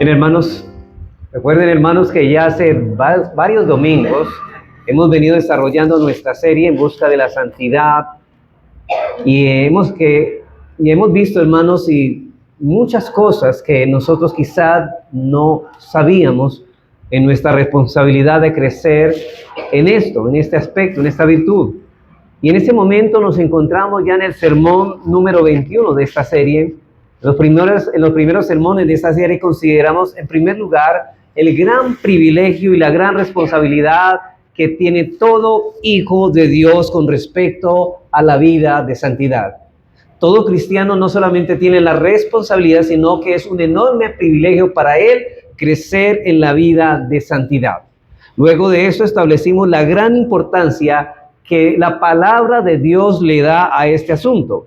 Bien, hermanos, recuerden, hermanos, que ya hace varios domingos hemos venido desarrollando nuestra serie en busca de la santidad y hemos visto, hermanos, y muchas cosas que nosotros quizás no sabíamos en nuestra responsabilidad de crecer en esto, en este aspecto, en esta virtud. Y en este momento nos encontramos ya en el sermón número 21 de esta serie. En los primeros sermones de esta serie consideramos, en primer lugar, el gran privilegio y la gran responsabilidad que tiene todo hijo de Dios con respecto a la vida de santidad. Todo cristiano no solamente tiene la responsabilidad, sino que es un enorme privilegio para él crecer en la vida de santidad. Luego de eso establecimos la gran importancia que la palabra de Dios le da a este asunto.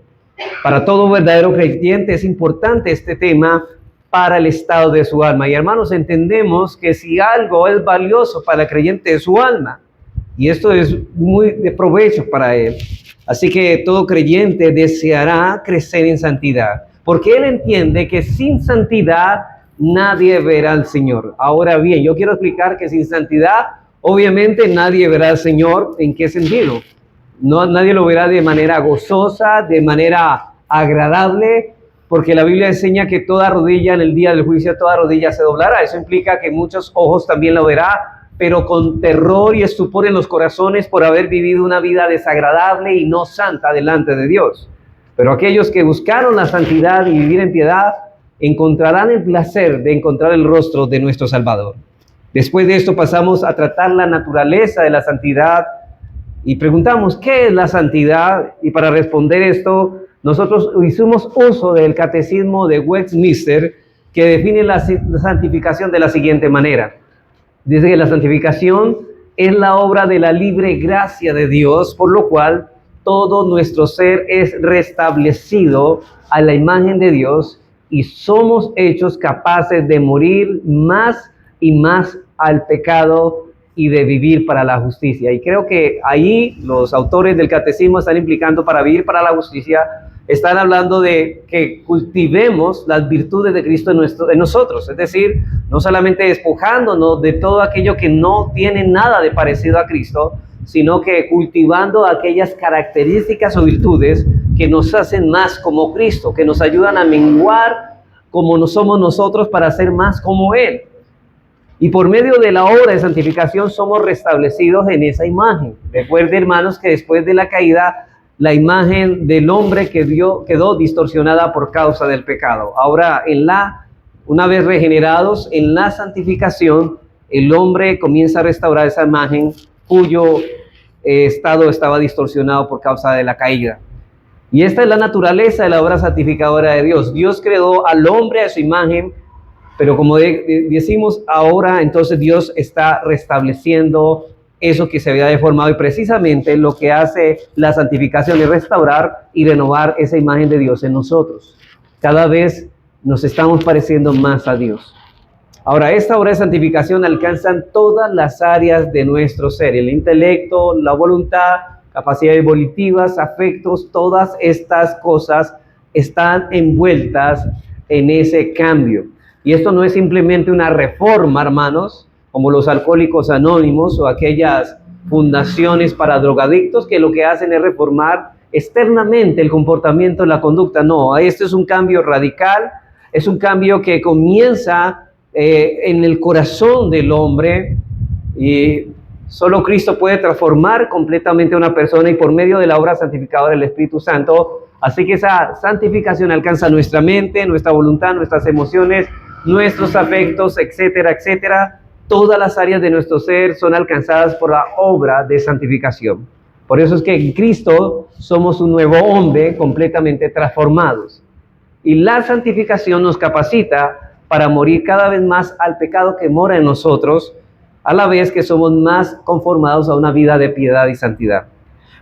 Para todo verdadero creyente es importante este tema para el estado de su alma. Y hermanos, entendemos que si algo es valioso para el creyente es su alma. Y esto es muy de provecho para él. Así que todo creyente deseará crecer en santidad, porque él entiende que sin santidad nadie verá al Señor. Ahora bien, yo quiero explicar que sin santidad, obviamente nadie verá al Señor. ¿En qué sentido? No, nadie lo verá de manera gozosa, de manera agradable, porque la Biblia enseña que toda rodilla en el día del juicio, toda rodilla se doblará. Eso implica que muchos ojos también lo verán, pero con terror y estupor en los corazones por haber vivido una vida desagradable y no santa delante de Dios. Pero aquellos que buscaron la santidad y vivir en piedad, encontrarán el placer de encontrar el rostro de nuestro Salvador. Después de esto pasamos a tratar la naturaleza de la santidad y preguntamos, ¿qué es la santidad? Y para responder esto, nosotros hicimos uso del catecismo de Westminster, que define la santificación de la siguiente manera. Dice que la santificación es la obra de la libre gracia de Dios, por lo cual todo nuestro ser es restablecido a la imagen de Dios y somos hechos capaces de morir más y más al pecado y de vivir para la justicia. Y creo que ahí los autores del catecismo están implicando para vivir para la justicia, están hablando de que cultivemos las virtudes de Cristo en nosotros, es decir, no solamente despojándonos de todo aquello que no tiene nada de parecido a Cristo, sino que cultivando aquellas características o virtudes que nos hacen más como Cristo, que nos ayudan a menguar como no somos nosotros para ser más como Él. Y por medio de la obra de santificación somos restablecidos en esa imagen. Recuerden, hermanos, que después de la caída, la imagen del hombre quedó distorsionada por causa del pecado. Ahora, una vez regenerados en la santificación, el hombre comienza a restaurar esa imagen cuyo estado estaba distorsionado por causa de la caída. Y esta es la naturaleza de la obra santificadora de Dios. Dios creó al hombre a su imagen, pero como decimos ahora, entonces Dios está restableciendo eso que se había deformado, y precisamente lo que hace la santificación es restaurar y renovar esa imagen de Dios en nosotros. Cada vez nos estamos pareciendo más a Dios. Ahora, esta obra de santificación alcanza todas las áreas de nuestro ser: el intelecto, la voluntad, capacidades volitivas, afectos, todas estas cosas están envueltas en ese cambio. Y esto no es simplemente una reforma, hermanos, como los alcohólicos anónimos o aquellas fundaciones para drogadictos que lo que hacen es reformar externamente el comportamiento, la conducta. No, esto es un cambio radical, es un cambio que comienza en el corazón del hombre, y solo Cristo puede transformar completamente a una persona, y por medio de la obra santificadora del Espíritu Santo. Así que esa santificación alcanza nuestra mente, nuestra voluntad, nuestras emociones, nuestros afectos, etcétera, etcétera. Todas las áreas de nuestro ser son alcanzadas por la obra de santificación. Por eso es que en Cristo somos un nuevo hombre completamente transformados. Y la santificación nos capacita para morir cada vez más al pecado que mora en nosotros, a la vez que somos más conformados a una vida de piedad y santidad.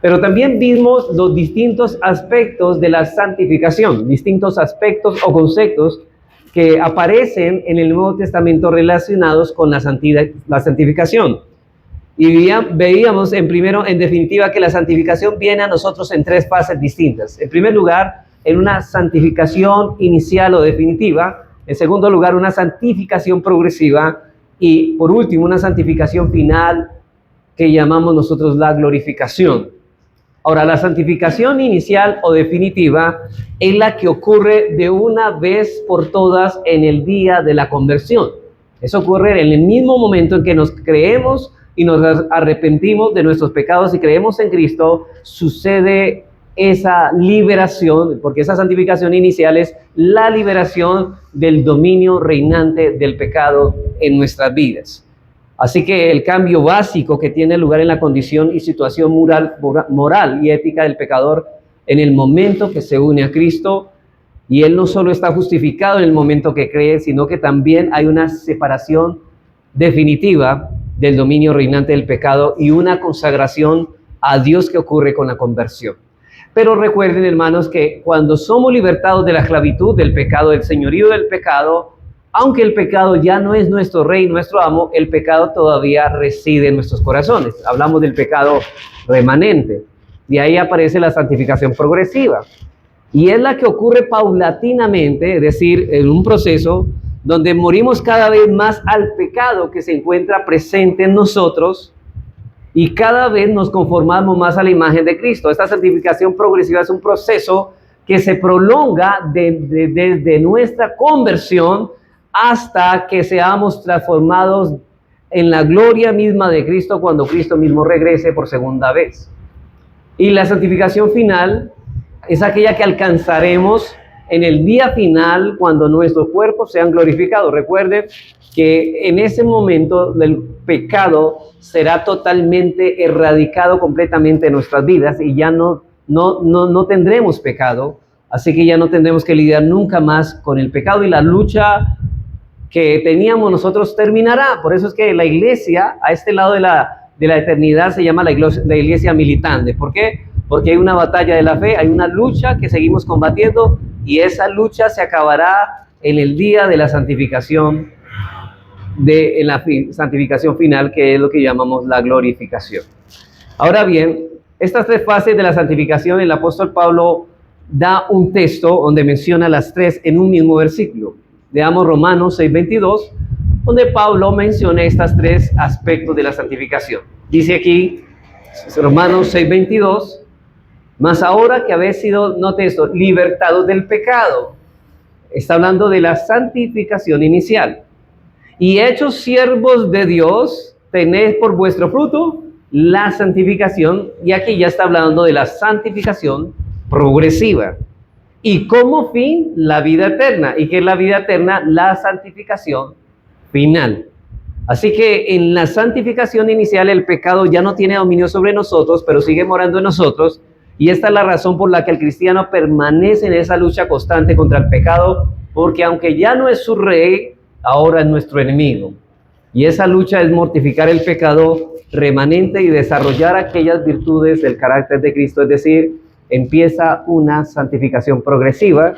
Pero también vimos los distintos aspectos de la santificación, distintos aspectos o conceptos que aparecen en el Nuevo Testamento relacionados con la santificación. Y veíamos en definitiva que la santificación viene a nosotros en tres fases distintas. En primer lugar, en una santificación inicial o definitiva, En segundo lugar, una santificación progresiva. Y por último, una santificación final que llamamos nosotros la glorificación. Ahora, la santificación inicial o definitiva es la que ocurre de una vez por todas en el día de la conversión. Eso ocurre en el mismo momento en que nos creemos y nos arrepentimos de nuestros pecados y creemos en Cristo, sucede esa liberación, porque esa santificación inicial es la liberación del dominio reinante del pecado en nuestras vidas. Así que el cambio básico que tiene lugar en la condición y situación moral y ética del pecador en el momento que se une a Cristo, y él no solo está justificado en el momento que cree, sino que también hay una separación definitiva del dominio reinante del pecado y una consagración a Dios que ocurre con la conversión. Pero recuerden, hermanos, que cuando somos libertados de la esclavitud del pecado, del señorío del pecado, aunque el pecado ya no es nuestro rey, nuestro amo, el pecado todavía reside en nuestros corazones. Hablamos del pecado remanente. De ahí aparece la santificación progresiva. Y es la que ocurre paulatinamente, es decir, en un proceso donde morimos cada vez más al pecado que se encuentra presente en nosotros y cada vez nos conformamos más a la imagen de Cristo. Esta santificación progresiva es un proceso que se prolonga desde nuestra conversión hasta que seamos transformados en la gloria misma de Cristo cuando Cristo mismo regrese por segunda vez. Y la santificación final es aquella que alcanzaremos en el día final cuando nuestros cuerpos sean glorificados. Recuerden que en ese momento el pecado será totalmente erradicado completamente de nuestras vidas y ya no tendremos pecado, así que ya no tendremos que lidiar nunca más con el pecado y la lucha que teníamos nosotros terminará. Por eso es que la iglesia, a este lado de la eternidad, se llama la iglesia militante. ¿Por qué? Porque hay una batalla de la fe, hay una lucha que seguimos combatiendo y esa lucha se acabará en el día de la santificación, en la santificación final, que es lo que llamamos la glorificación. Ahora bien, estas tres fases de la santificación, el apóstol Pablo da un texto donde menciona las tres en un mismo versículo. Veamos Romanos 6:22, donde Pablo menciona estos tres aspectos de la santificación. Dice aquí, Romanos 6:22, mas ahora que habéis sido, note esto, libertados del pecado. Está hablando de la santificación inicial. Y hechos siervos de Dios, tened por vuestro fruto la santificación. Y aquí ya está hablando de la santificación progresiva. Y como fin, la vida eterna. ¿Y qué es la vida eterna? La santificación final. Así que en la santificación inicial el pecado ya no tiene dominio sobre nosotros, pero sigue morando en nosotros. Y esta es la razón por la que el cristiano permanece en esa lucha constante contra el pecado, porque aunque ya no es su rey, ahora es nuestro enemigo. Y esa lucha es mortificar el pecado remanente y desarrollar aquellas virtudes del carácter de Cristo, es decir, empieza una santificación progresiva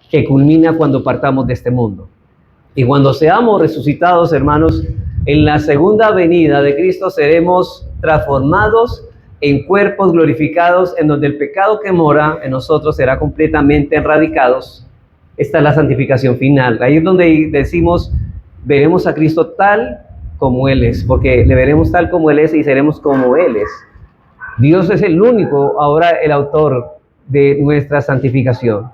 que culmina cuando partamos de este mundo. Y cuando seamos resucitados, hermanos, en la segunda venida de Cristo seremos transformados en cuerpos glorificados, en donde el pecado que mora en nosotros será completamente erradicado. Esta es la santificación final. Ahí es donde decimos, veremos a Cristo tal como Él es, porque le veremos tal como Él es y seremos como Él es. Dios es el único, ahora el autor de nuestra santificación.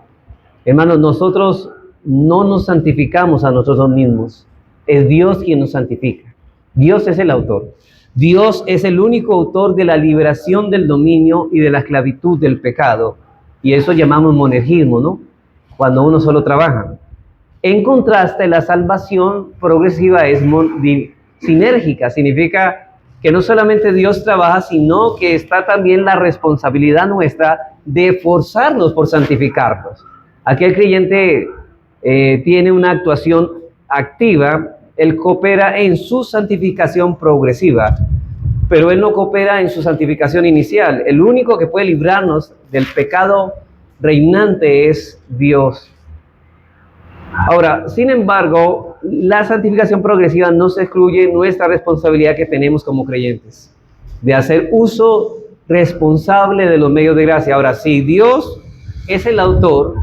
Hermanos, nosotros no nos santificamos a nosotros mismos. Es Dios quien nos santifica. Dios es el autor. Dios es el único autor de la liberación del dominio y de la esclavitud del pecado. Y eso llamamos monergismo, ¿no? Cuando uno solo trabaja. En contraste, la salvación progresiva es sinérgica. Significa que no solamente Dios trabaja, sino que está también la responsabilidad nuestra de forzarnos por santificarnos. Aquí el creyente tiene una actuación activa. Él coopera en su santificación progresiva, pero Él no coopera en su santificación inicial. El único que puede librarnos del pecado reinante es Dios. Ahora, sin embargo, la santificación progresiva no se excluye nuestra responsabilidad que tenemos como creyentes, de hacer uso responsable de los medios de gracia. Ahora, si Dios es el autor,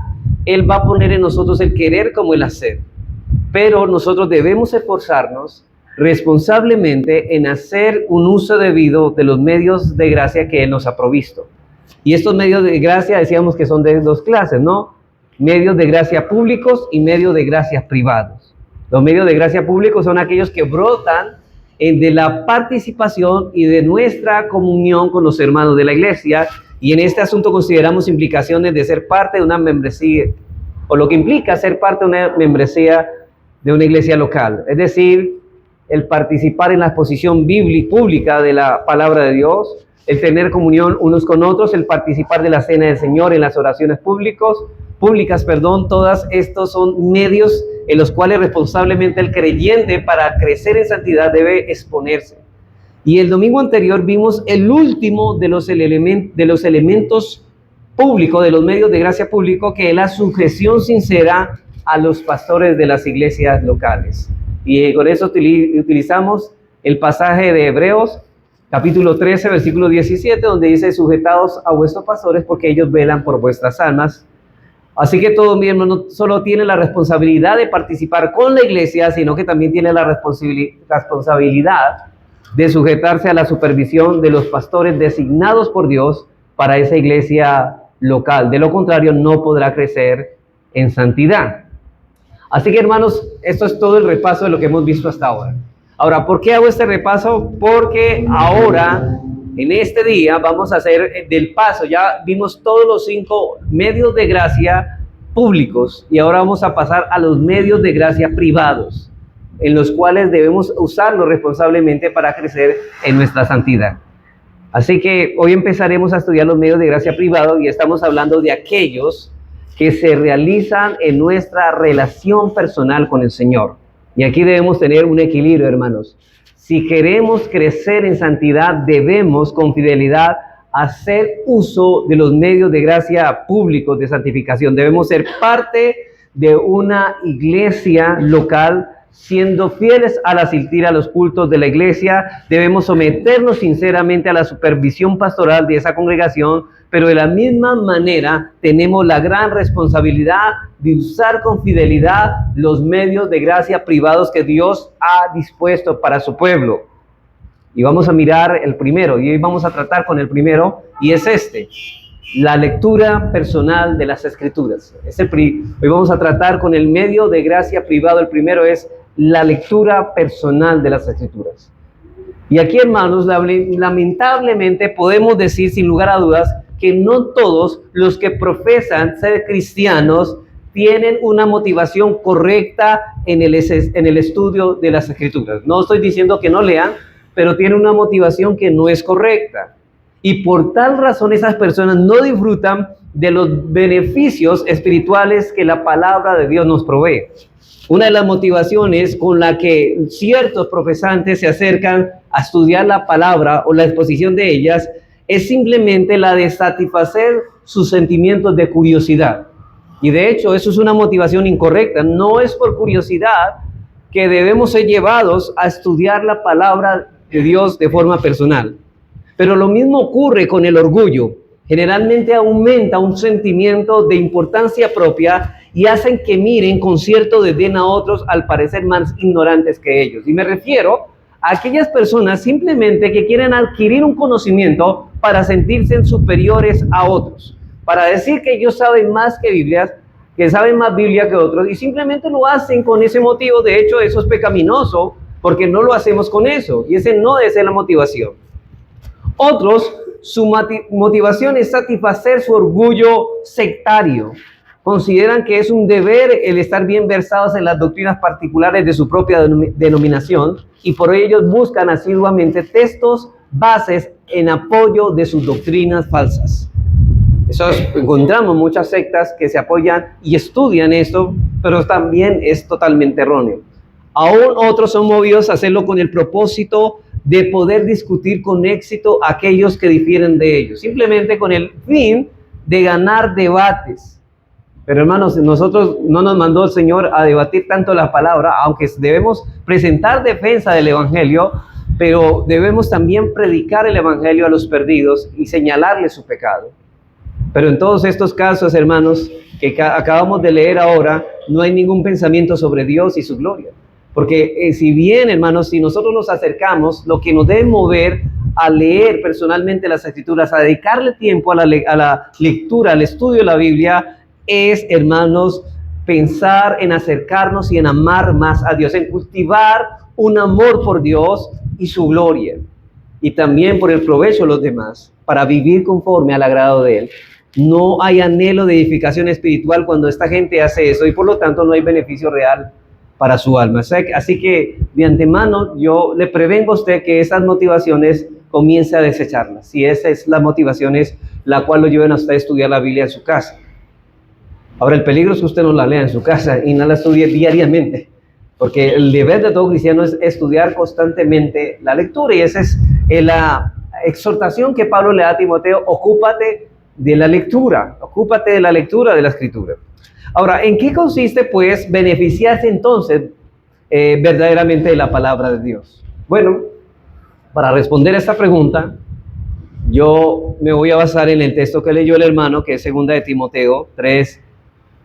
Él va a poner en nosotros el querer como el hacer. pero nosotros debemos esforzarnos responsablemente en hacer un uso debido de los medios de gracia que Él nos ha provisto. Y estos medios de gracia decíamos que son de dos clases, ¿no? Medios de gracia públicos y medios de gracia privados. Los medios de gracia públicos son aquellos que brotan de la participación y de nuestra comunión con los hermanos de la iglesia, y en este asunto consideramos implicaciones de ser parte de una membresía, o lo que implica ser parte de una membresía de una iglesia local, es decir, el participar en la exposición bíblica pública de la palabra de Dios, el tener comunión unos con otros, el participar de la cena del Señor, en las oraciones públicas, todas estos son medios en los cuales responsablemente el creyente para crecer en santidad debe exponerse. Y el domingo anterior vimos el último de los elementos públicos, de los medios de gracia público, que es la sujeción sincera a los pastores de las iglesias locales. Y con eso utilizamos el pasaje de Hebreos, capítulo 13, versículo 17, donde dice: sujetados a vuestros pastores porque ellos velan por vuestras almas. Así que todo miembro no solo tiene la responsabilidad de participar con la iglesia, sino que también tiene la responsabilidad de sujetarse a la supervisión de los pastores designados por Dios para esa iglesia local. De lo contrario, no podrá crecer en santidad. Así que, hermanos, esto es todo el repaso de lo que hemos visto hasta ahora. Ahora, ¿por qué hago este repaso? Porque ahora, en este día, vamos a hacer del paso. Ya vimos todos los 5 medios de gracia públicos y ahora vamos a pasar a los medios de gracia privados, en los cuales debemos usarlos responsablemente para crecer en nuestra santidad. Así que hoy empezaremos a estudiar los medios de gracia privados y estamos hablando de aquellos que se realizan en nuestra relación personal con el Señor. Y aquí debemos tener un equilibrio, hermanos. Si queremos crecer en santidad, debemos con fidelidad hacer uso de los medios de gracia públicos de santificación. Debemos ser parte de una iglesia local, siendo fieles al asistir a los cultos de la iglesia. Debemos someternos sinceramente a la supervisión pastoral de esa congregación, pero de la misma manera tenemos la gran responsabilidad de usar con fidelidad los medios de gracia privados que Dios ha dispuesto para su pueblo. Y vamos a mirar el primero, y hoy vamos a tratar con el primero, y es la lectura personal de las Escrituras. Hoy vamos a tratar con el medio de gracia privado. El primero es la lectura personal de las Escrituras. Y aquí, hermanos, lamentablemente podemos decir sin lugar a dudas que no todos los que profesan ser cristianos tienen una motivación correcta en el estudio de las Escrituras. No estoy diciendo que no lean, pero tienen una motivación que no es correcta. Y por tal razón esas personas no disfrutan de los beneficios espirituales que la palabra de Dios nos provee. Una de las motivaciones con la que ciertos profesantes se acercan a estudiar la palabra o la exposición de ellas es simplemente la de satisfacer sus sentimientos de curiosidad. Y de hecho, eso es una motivación incorrecta. No es por curiosidad que debemos ser llevados a estudiar la palabra de Dios de forma personal. Pero lo mismo ocurre con el orgullo. Generalmente aumenta un sentimiento de importancia propia y hacen que miren con cierto desdén a otros al parecer más ignorantes que ellos. Y me refiero a aquellas personas simplemente que quieren adquirir un conocimiento para sentirse superiores a otros, para decir que ellos saben más que saben más Biblia que otros, y simplemente lo hacen con ese motivo. De hecho, eso es pecaminoso, porque no lo hacemos con eso, y ese no debe ser la motivación. Otros, su motivación es satisfacer su orgullo sectario. Consideran que es un deber el estar bien versados en las doctrinas particulares de su propia denominación, y por ello ellos buscan asiduamente textos, bases en apoyo de sus doctrinas falsas. Encontramos muchas sectas que se apoyan y estudian esto, pero también es totalmente erróneo. Aún otros son movidos a hacerlo con el propósito de poder discutir con éxito a aquellos que difieren de ellos, simplemente con el fin de ganar debates. Pero hermanos, nosotros no nos mandó el Señor a debatir tanto la palabra, aunque debemos presentar defensa del Evangelio, pero debemos también predicar el Evangelio a los perdidos y señalarles su pecado. Pero en todos estos casos, hermanos, que acabamos de leer ahora, no hay ningún pensamiento sobre Dios y su gloria. Porque si bien, hermanos, si nosotros nos acercamos, lo que nos debe mover a leer personalmente las Escrituras, a dedicarle tiempo a la lectura, al estudio de la Biblia, es, hermanos, pensar en acercarnos y en amar más a Dios, en cultivar un amor por Dios y su gloria, y también por el provecho de los demás, para vivir conforme al agrado de Él. No hay anhelo de edificación espiritual cuando esta gente hace eso, y por lo tanto no hay beneficio real para su alma. Así que de antemano yo le prevengo a usted que esas motivaciones comience a desecharlas, si esa es la motivación es la cual lo lleven a usted a estudiar la Biblia en su casa. Ahora, el peligro es que usted no la lea en su casa y no la estudie diariamente, porque el deber de todo cristiano es estudiar constantemente la lectura, y esa es la exhortación que Pablo le da a Timoteo: ocúpate de la lectura de la Escritura. Ahora, ¿en qué consiste, pues, beneficiarse entonces verdaderamente de la palabra de Dios? Bueno, para responder a esta pregunta, yo me voy a basar en el texto que leyó el hermano, que es 2 de Timoteo 3,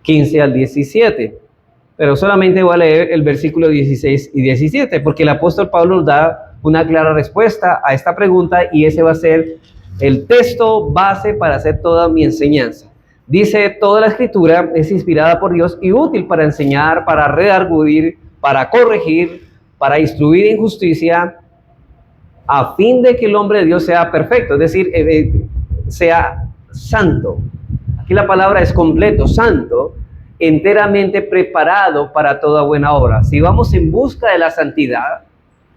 15 al 17. Pero solamente voy a leer el versículo 16 y 17, porque el apóstol Pablo nos da una clara respuesta a esta pregunta, y ese va a ser el texto base para hacer toda mi enseñanza. Dice: toda la Escritura es inspirada por Dios y útil para enseñar, para redarguir, para corregir, para instruir en justicia, a fin de que el hombre de Dios sea perfecto, es decir, sea santo. Aquí la palabra es completo, santo, enteramente preparado para toda buena obra. Si vamos en busca de la santidad,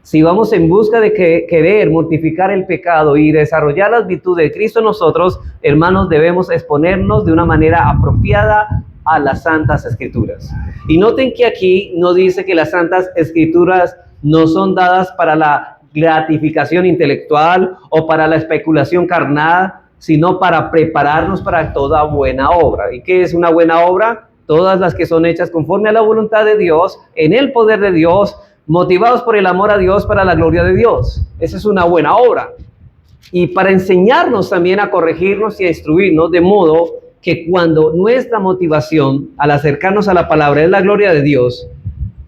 si vamos en busca de querer mortificar el pecado y desarrollar las virtudes de Cristo en nosotros, hermanos, debemos exponernos de una manera apropiada a las Santas Escrituras. Y noten que aquí no dice que las Santas Escrituras no son dadas para la gratificación intelectual o para la especulación carnal, sino para prepararnos para toda buena obra. ¿Y qué es una buena obra? Todas las que son hechas conforme a la voluntad de Dios, en el poder de Dios, motivados por el amor a Dios para la gloria de Dios. Esa es una buena obra. Y para enseñarnos también a corregirnos y a instruirnos, de modo que cuando nuestra motivación al acercarnos a la palabra es la gloria de Dios,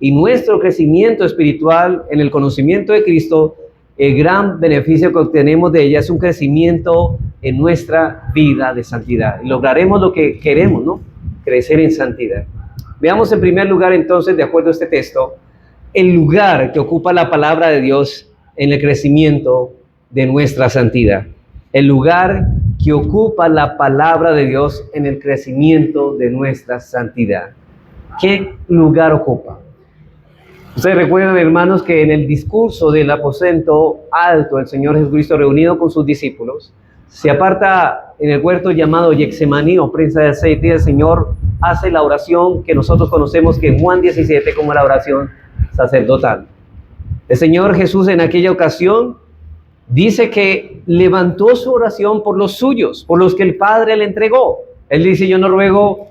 y nuestro crecimiento espiritual en el conocimiento de Cristo, el gran beneficio que obtenemos de ella es un crecimiento en nuestra vida de santidad. Y lograremos lo que queremos, ¿no? Crecer en santidad. Veamos en primer lugar entonces, de acuerdo a este texto, el lugar que ocupa la palabra de Dios en el crecimiento de nuestra santidad. El lugar que ocupa la palabra de Dios en el crecimiento de nuestra santidad. ¿Qué lugar ocupa? Ustedes recuerdan, hermanos, que en el discurso del aposento alto, el Señor Jesucristo, reunido con sus discípulos, se aparta en el huerto llamado Getsemaní, o prensa de aceite, y el Señor hace la oración que nosotros conocemos que en Juan 17 como la oración sacerdotal. El Señor Jesús en aquella ocasión dice que levantó su oración por los suyos, por los que el Padre le entregó. Él dice: yo no ruego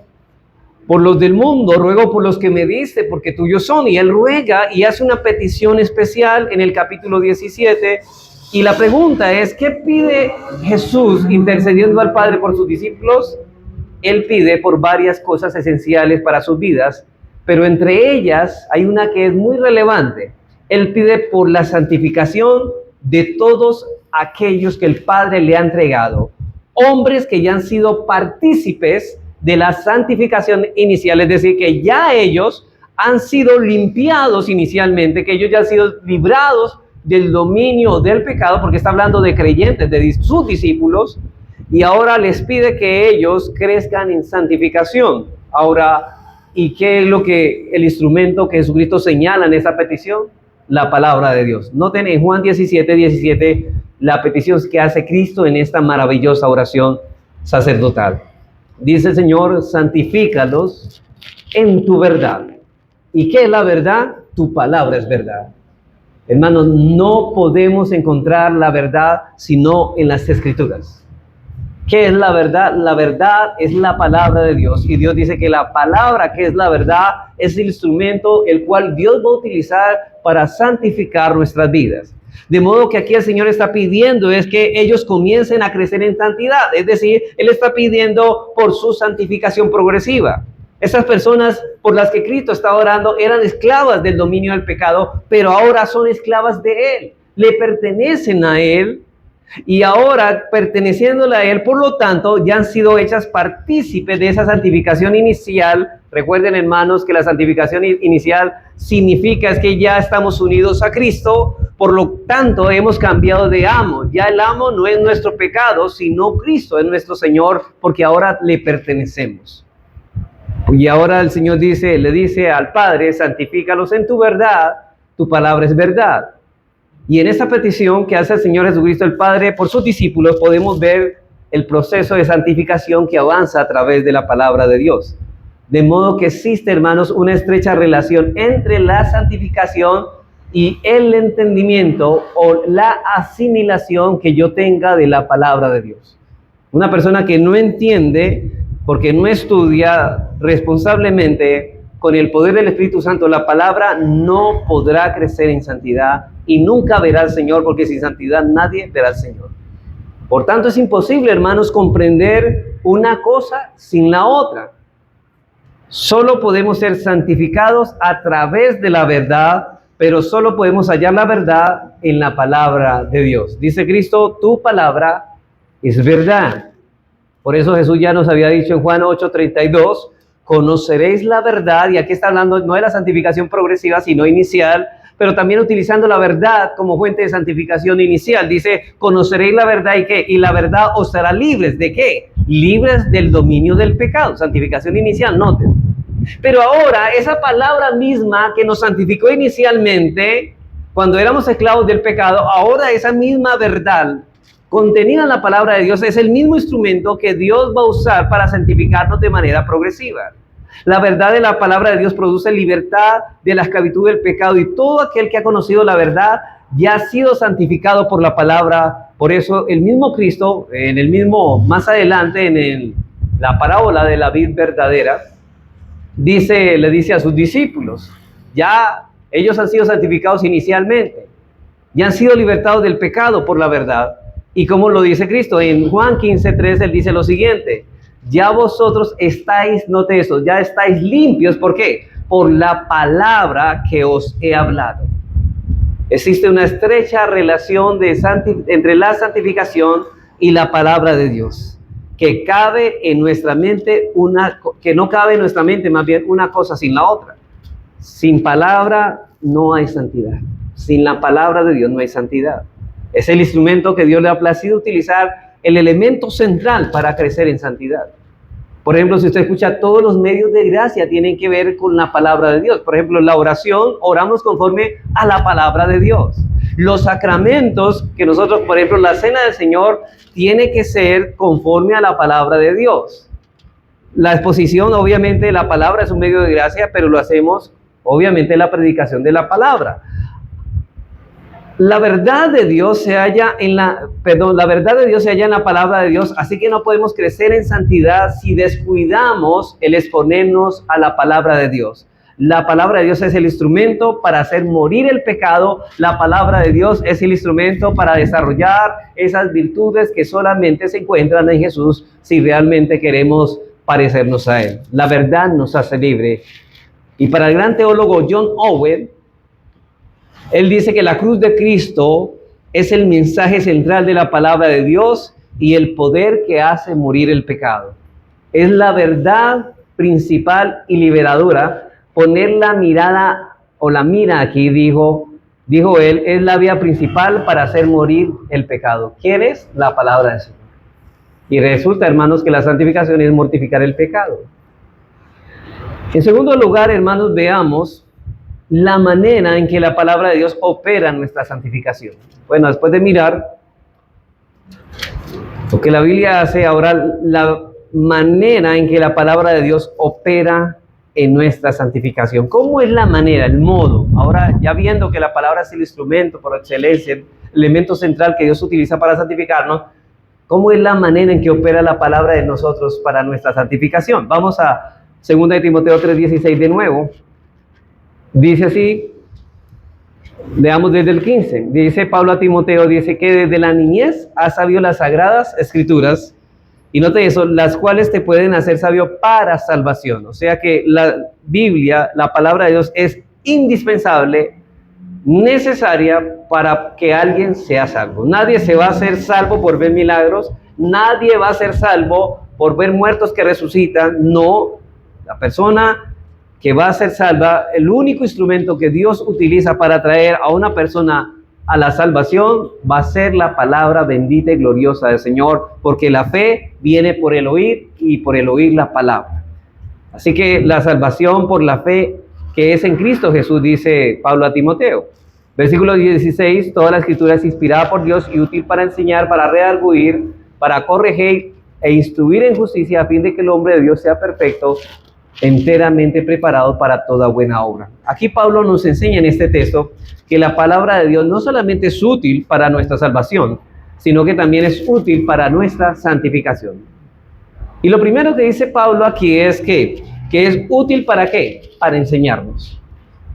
por los del mundo, ruego por los que me diste, porque tuyos son. Y él ruega y hace una petición especial en el capítulo 17. Y la pregunta es: ¿qué pide Jesús intercediendo al Padre por sus discípulos? Él pide por varias cosas esenciales para sus vidas, pero entre ellas hay una que es muy relevante. Él pide por la santificación de todos aquellos que el Padre le ha entregado, hombres que ya han sido partícipes de la santificación inicial, es decir, que ya ellos han sido limpiados inicialmente, que ellos ya han sido librados del dominio del pecado, porque está hablando de creyentes, de sus discípulos, y ahora les pide que ellos crezcan en santificación. Ahora, ¿y qué es lo que el instrumento que Jesucristo señala en esa petición? La palabra de Dios. Noten en Juan 17 la petición que hace Cristo en esta maravillosa oración sacerdotal. Dice el Señor: santifícalos en tu verdad. ¿Y qué es la verdad? Tu palabra es verdad. Hermanos, no podemos encontrar la verdad sino en las Escrituras. ¿Qué es la verdad? La verdad es la palabra de Dios. Y Dios dice que la palabra, que es la verdad, es el instrumento el cual Dios va a utilizar para santificar nuestras vidas. De modo que aquí el Señor está pidiendo es que ellos comiencen a crecer en santidad. Es decir, Él está pidiendo por su santificación progresiva. Esas personas por las que Cristo estaba orando eran esclavas del dominio del pecado, pero ahora son esclavas de Él. Le pertenecen a Él y ahora perteneciéndole a Él, por lo tanto, ya han sido hechas partícipes de esa santificación inicial. Recuerden, hermanos, que la santificación inicial significa es que ya estamos unidos a Cristo, por lo tanto hemos cambiado de amo. Ya el amo no es nuestro pecado, sino Cristo es nuestro Señor, porque ahora le pertenecemos. Y ahora el Señor le dice al Padre, santifícalos en tu verdad, tu palabra es verdad. Y en esta petición que hace el Señor Jesucristo el Padre por sus discípulos, podemos ver el proceso de santificación que avanza a través de la palabra de Dios. De modo que existe, hermanos, una estrecha relación entre la santificación y el entendimiento o la asimilación que yo tenga de la palabra de Dios. Una persona que no entiende, porque no estudia responsablemente con el poder del Espíritu Santo la palabra, no podrá crecer en santidad y nunca verá al Señor, porque sin santidad nadie verá al Señor. Por tanto, es imposible, hermanos, comprender una cosa sin la otra. Solo podemos ser santificados a través de la verdad, pero solo podemos hallar la verdad en la palabra de Dios. Dice Cristo, tu palabra es verdad. Por eso Jesús ya nos había dicho en Juan 8:32, conoceréis la verdad, y aquí está hablando no de la santificación progresiva, sino inicial, pero también utilizando la verdad como fuente de santificación inicial. Dice, conoceréis la verdad y ¿qué? Y la verdad os hará libres. ¿De qué? Libres del dominio del pecado. Santificación inicial, noten. Pero ahora, esa palabra misma que nos santificó inicialmente, cuando éramos esclavos del pecado, ahora esa misma verdad contenida en la palabra de Dios es el mismo instrumento que Dios va a usar para santificarnos de manera progresiva. La verdad de la palabra de Dios produce libertad de la esclavitud del pecado, y todo aquel que ha conocido la verdad ya ha sido santificado por la palabra. Por eso el mismo Cristo, más adelante en la parábola de la vid verdadera, le dice a sus discípulos, ya ellos han sido santificados inicialmente, ya han sido libertados del pecado por la verdad. Y como lo dice Cristo, en Juan 15:3 Él dice lo siguiente, ya vosotros estáis, note eso, ya estáis limpios. ¿Por qué? Por la palabra que os he hablado. Existe una estrecha relación entre la santificación y la palabra de Dios, que cabe en nuestra mente que no cabe en nuestra mente, más bien una cosa sin la otra. Sin palabra no hay santidad. Sin la palabra de Dios no hay santidad. Es el instrumento que Dios le ha placido utilizar, el elemento central para crecer en santidad. Por ejemplo, si usted escucha, todos los medios de gracia tienen que ver con la palabra de Dios. Por ejemplo, en la oración oramos conforme a la palabra de Dios. Los sacramentos que nosotros, por ejemplo, la cena del Señor tiene que ser conforme a la palabra de Dios. La exposición, obviamente, la palabra es un medio de gracia, pero lo hacemos, obviamente, en la predicación de la palabra. La verdad de Dios se halla en la palabra de Dios, así que no podemos crecer en santidad si descuidamos el exponernos a la palabra de Dios. La palabra de Dios es el instrumento para hacer morir el pecado. La palabra de Dios es el instrumento para desarrollar esas virtudes que solamente se encuentran en Jesús si realmente queremos parecernos a Él. La verdad nos hace libre. Y para el gran teólogo John Owen, él dice que la cruz de Cristo es el mensaje central de la palabra de Dios y el poder que hace morir el pecado. Es la verdad principal y liberadora. Poner la mirada o la mira aquí, dijo él, es la vía principal para hacer morir el pecado. ¿Quién es? La palabra del Señor. Y resulta, hermanos, que la santificación es mortificar el pecado. En segundo lugar, hermanos, veamos la manera en que la palabra de Dios opera en nuestra santificación. Bueno, después de mirar lo que la Biblia hace, ahora la manera en que la palabra de Dios opera en nuestra santificación. ¿Cómo es la manera, el modo? Ahora, ya viendo que la palabra es el instrumento por excelencia, el elemento central que Dios utiliza para santificarnos, ¿cómo es la manera en que opera la palabra de nosotros para nuestra santificación? Vamos a 2 Timoteo 3:16 de nuevo. Dice así, Veamos desde el 15. Dice Pablo a Timoteo, dice que desde la niñez has sabido las sagradas escrituras, y note eso, las cuales te pueden hacer sabio para salvación. O sea que la Biblia, la palabra de Dios, es indispensable, necesaria para que alguien sea salvo. Nadie se va a hacer salvo por ver milagros, nadie va a ser salvo por ver muertos que resucitan. No, la persona que va a ser salva, el único instrumento que Dios utiliza para traer a una persona a la salvación va a ser la palabra bendita y gloriosa del Señor, porque la fe viene por el oír y por el oír la palabra. Así que la salvación por la fe que es en Cristo Jesús, dice Pablo a Timoteo. Versículo 16, toda la escritura es inspirada por Dios y útil para enseñar, para redarguir, para corregir e instruir en justicia, a fin de que el hombre de Dios sea perfecto, enteramente preparado para toda buena obra. Aquí Pablo nos enseña en este texto que la palabra de Dios no solamente es útil para nuestra salvación, sino que también es útil para nuestra santificación. Y lo primero que dice Pablo aquí es que es útil ¿para qué? Para enseñarnos.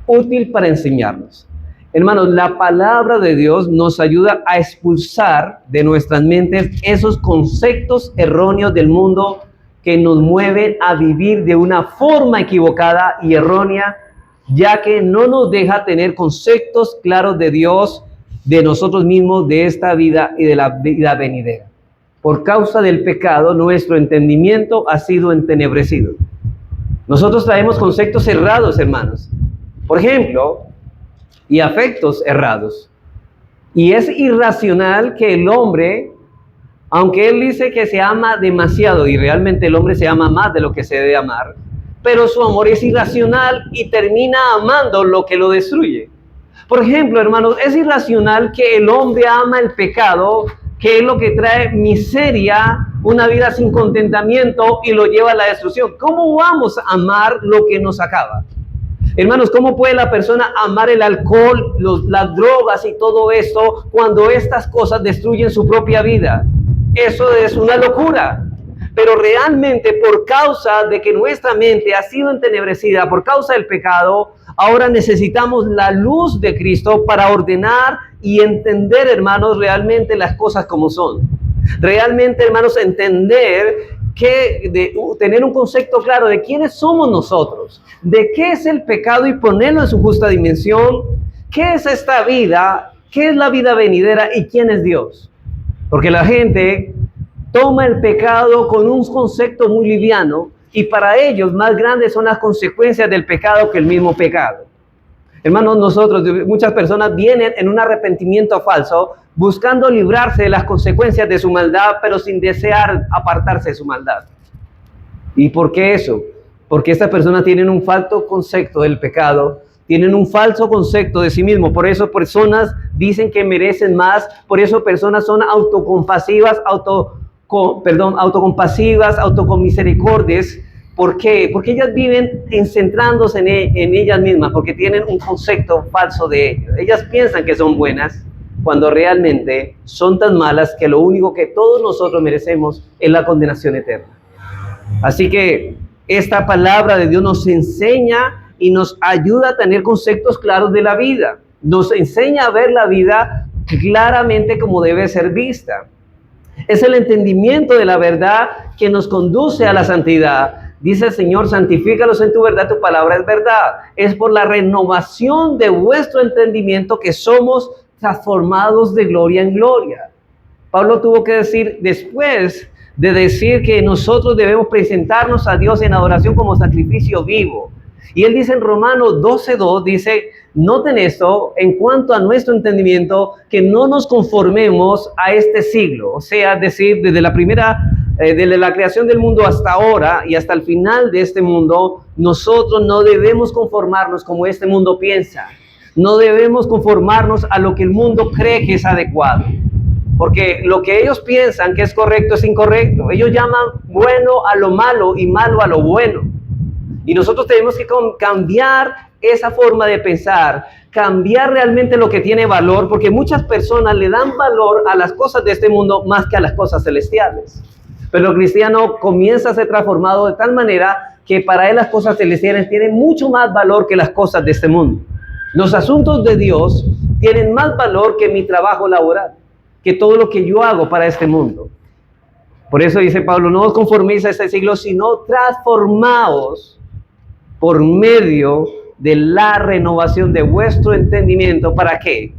Útil para enseñarnos. Hermanos, la palabra de Dios nos ayuda a expulsar de nuestras mentes esos conceptos erróneos del mundo que nos mueven a vivir de una forma equivocada y errónea, ya que no nos deja tener conceptos claros de Dios, de nosotros mismos, de esta vida y de la vida venidera. Por causa del pecado, nuestro entendimiento ha sido entenebrecido. Nosotros traemos conceptos errados, hermanos. Por ejemplo, y afectos errados. Y es irracional que el hombre, aunque él dice que se ama demasiado, y realmente el hombre se ama más de lo que se debe amar, pero su amor es irracional y termina amando lo que lo destruye. Por ejemplo, hermanos, es irracional que el hombre ama el pecado, que es lo que trae miseria, una vida sin contentamiento y lo lleva a la destrucción. ¿Cómo vamos a amar lo que nos acaba? Hermanos, ¿cómo puede la persona amar el alcohol, las drogas y todo esto cuando estas cosas destruyen su propia vida? Eso es una locura. Pero realmente por causa de que nuestra mente ha sido entenebrecida, por causa del pecado, ahora necesitamos la luz de Cristo para ordenar y entender, hermanos, realmente las cosas como son. Realmente, hermanos, entender tener un concepto claro de quiénes somos nosotros, de qué es el pecado y ponerlo en su justa dimensión, qué es esta vida, qué es la vida venidera y quién es Dios. Porque la gente toma el pecado con un concepto muy liviano y para ellos más grandes son las consecuencias del pecado que el mismo pecado. Hermanos, muchas personas vienen en un arrepentimiento falso buscando librarse de las consecuencias de su maldad, pero sin desear apartarse de su maldad. ¿Y por qué eso? Porque estas personas tienen un falso concepto del pecado, tienen un falso concepto de sí mismos. Por eso personas dicen que merecen más, por eso personas son autocompasivas, autocomisericordias. ¿Por qué? Porque ellas viven centrándose en ellas mismas, porque tienen un concepto falso de ellas. Ellas piensan que son buenas, cuando realmente son tan malas que lo único que todos nosotros merecemos es la condenación eterna. Así que esta palabra de Dios nos enseña y nos ayuda a tener conceptos claros de la vida. Nos enseña a ver la vida claramente como debe ser vista. Es el entendimiento de la verdad que nos conduce a la santidad. Dice el Señor, santifícalos en tu verdad, tu palabra es verdad. Es por la renovación de vuestro entendimiento que somos transformados de gloria en gloria. Pablo tuvo que decir, después de decir que nosotros debemos presentarnos a Dios en adoración como sacrificio vivo. Y él dice en Romanos 12:2, dice, noten esto en cuanto a nuestro entendimiento, que no nos conformemos a este siglo. O sea, decir, desde la creación del mundo hasta ahora y hasta el final de este mundo, nosotros no debemos conformarnos como este mundo piensa. No debemos conformarnos a lo que el mundo cree que es adecuado. Porque lo que ellos piensan que es correcto es incorrecto. Ellos llaman bueno a lo malo y malo a lo bueno. Y nosotros tenemos que cambiar esa forma de pensar, cambiar realmente lo que tiene valor, porque muchas personas le dan valor a las cosas de este mundo más que a las cosas celestiales. Pero el cristiano comienza a ser transformado de tal manera que para él las cosas celestiales tienen mucho más valor que las cosas de este mundo. Los asuntos de Dios tienen más valor que mi trabajo laboral, que todo lo que yo hago para este mundo. Por eso dice Pablo, no os conforméis a este siglo, sino transformaos por medio de la renovación de vuestro entendimiento. ¿Para qué?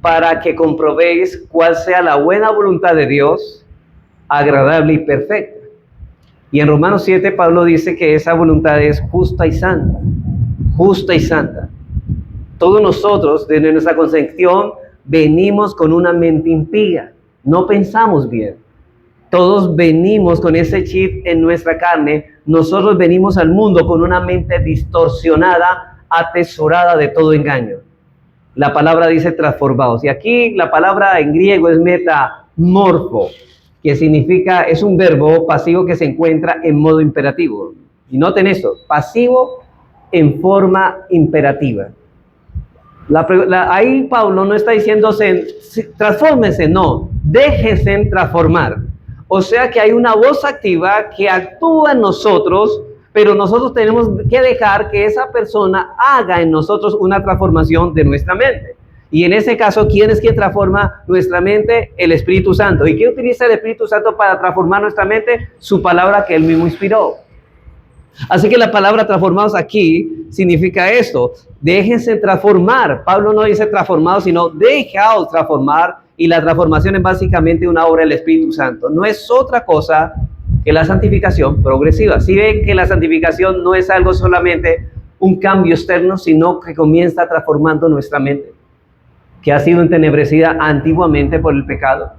Para que comprobéis cuál sea la buena voluntad de Dios, agradable y perfecta. Y en Romanos 7 Pablo dice que esa voluntad es justa y santa. Justa y santa. Todos nosotros, desde nuestra concepción, venimos con una mente impía. No pensamos bien. Todos venimos con ese chip en nuestra carne. Nosotros venimos al mundo con una mente distorsionada, atesorada de todo engaño. La palabra dice transformados. Y aquí la palabra en griego es metamorfo, que significa, es un verbo pasivo que se encuentra en modo imperativo. Y noten esto, pasivo en forma imperativa. Ahí Pablo no está diciéndose, transfórmense, no, déjense transformar. O sea que hay una voz activa que actúa en nosotros, pero nosotros tenemos que dejar que esa persona haga en nosotros una transformación de nuestra mente. Y en ese caso, ¿quién es quien transforma nuestra mente? El Espíritu Santo. ¿Y qué utiliza el Espíritu Santo para transformar nuestra mente? Su palabra que Él mismo inspiró. Así que la palabra transformados aquí significa esto. Déjense transformar. Pablo no dice transformados, sino dejaos transformar. Y la transformación es básicamente una obra del Espíritu Santo. No es otra cosa que la santificación progresiva. Si ven que la santificación no es algo solamente un cambio externo, sino que comienza transformando nuestra mente, que ha sido entenebrecida antiguamente por el pecado.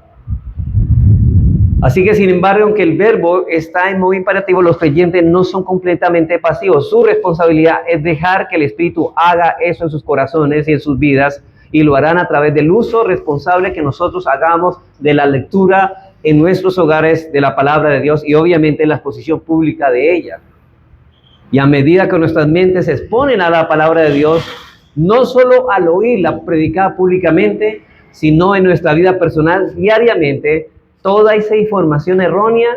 Así que, sin embargo, aunque el verbo está en modo imperativo, los creyentes no son completamente pasivos. Su responsabilidad es dejar que el Espíritu haga eso en sus corazones y en sus vidas, y lo harán a través del uso responsable que nosotros hagamos de la lectura en nuestros hogares de la palabra de Dios y obviamente en la exposición pública de ella. Y a medida que nuestras mentes se exponen a la palabra de Dios, no solo al oírla predicada públicamente, sino en nuestra vida personal diariamente, toda esa información errónea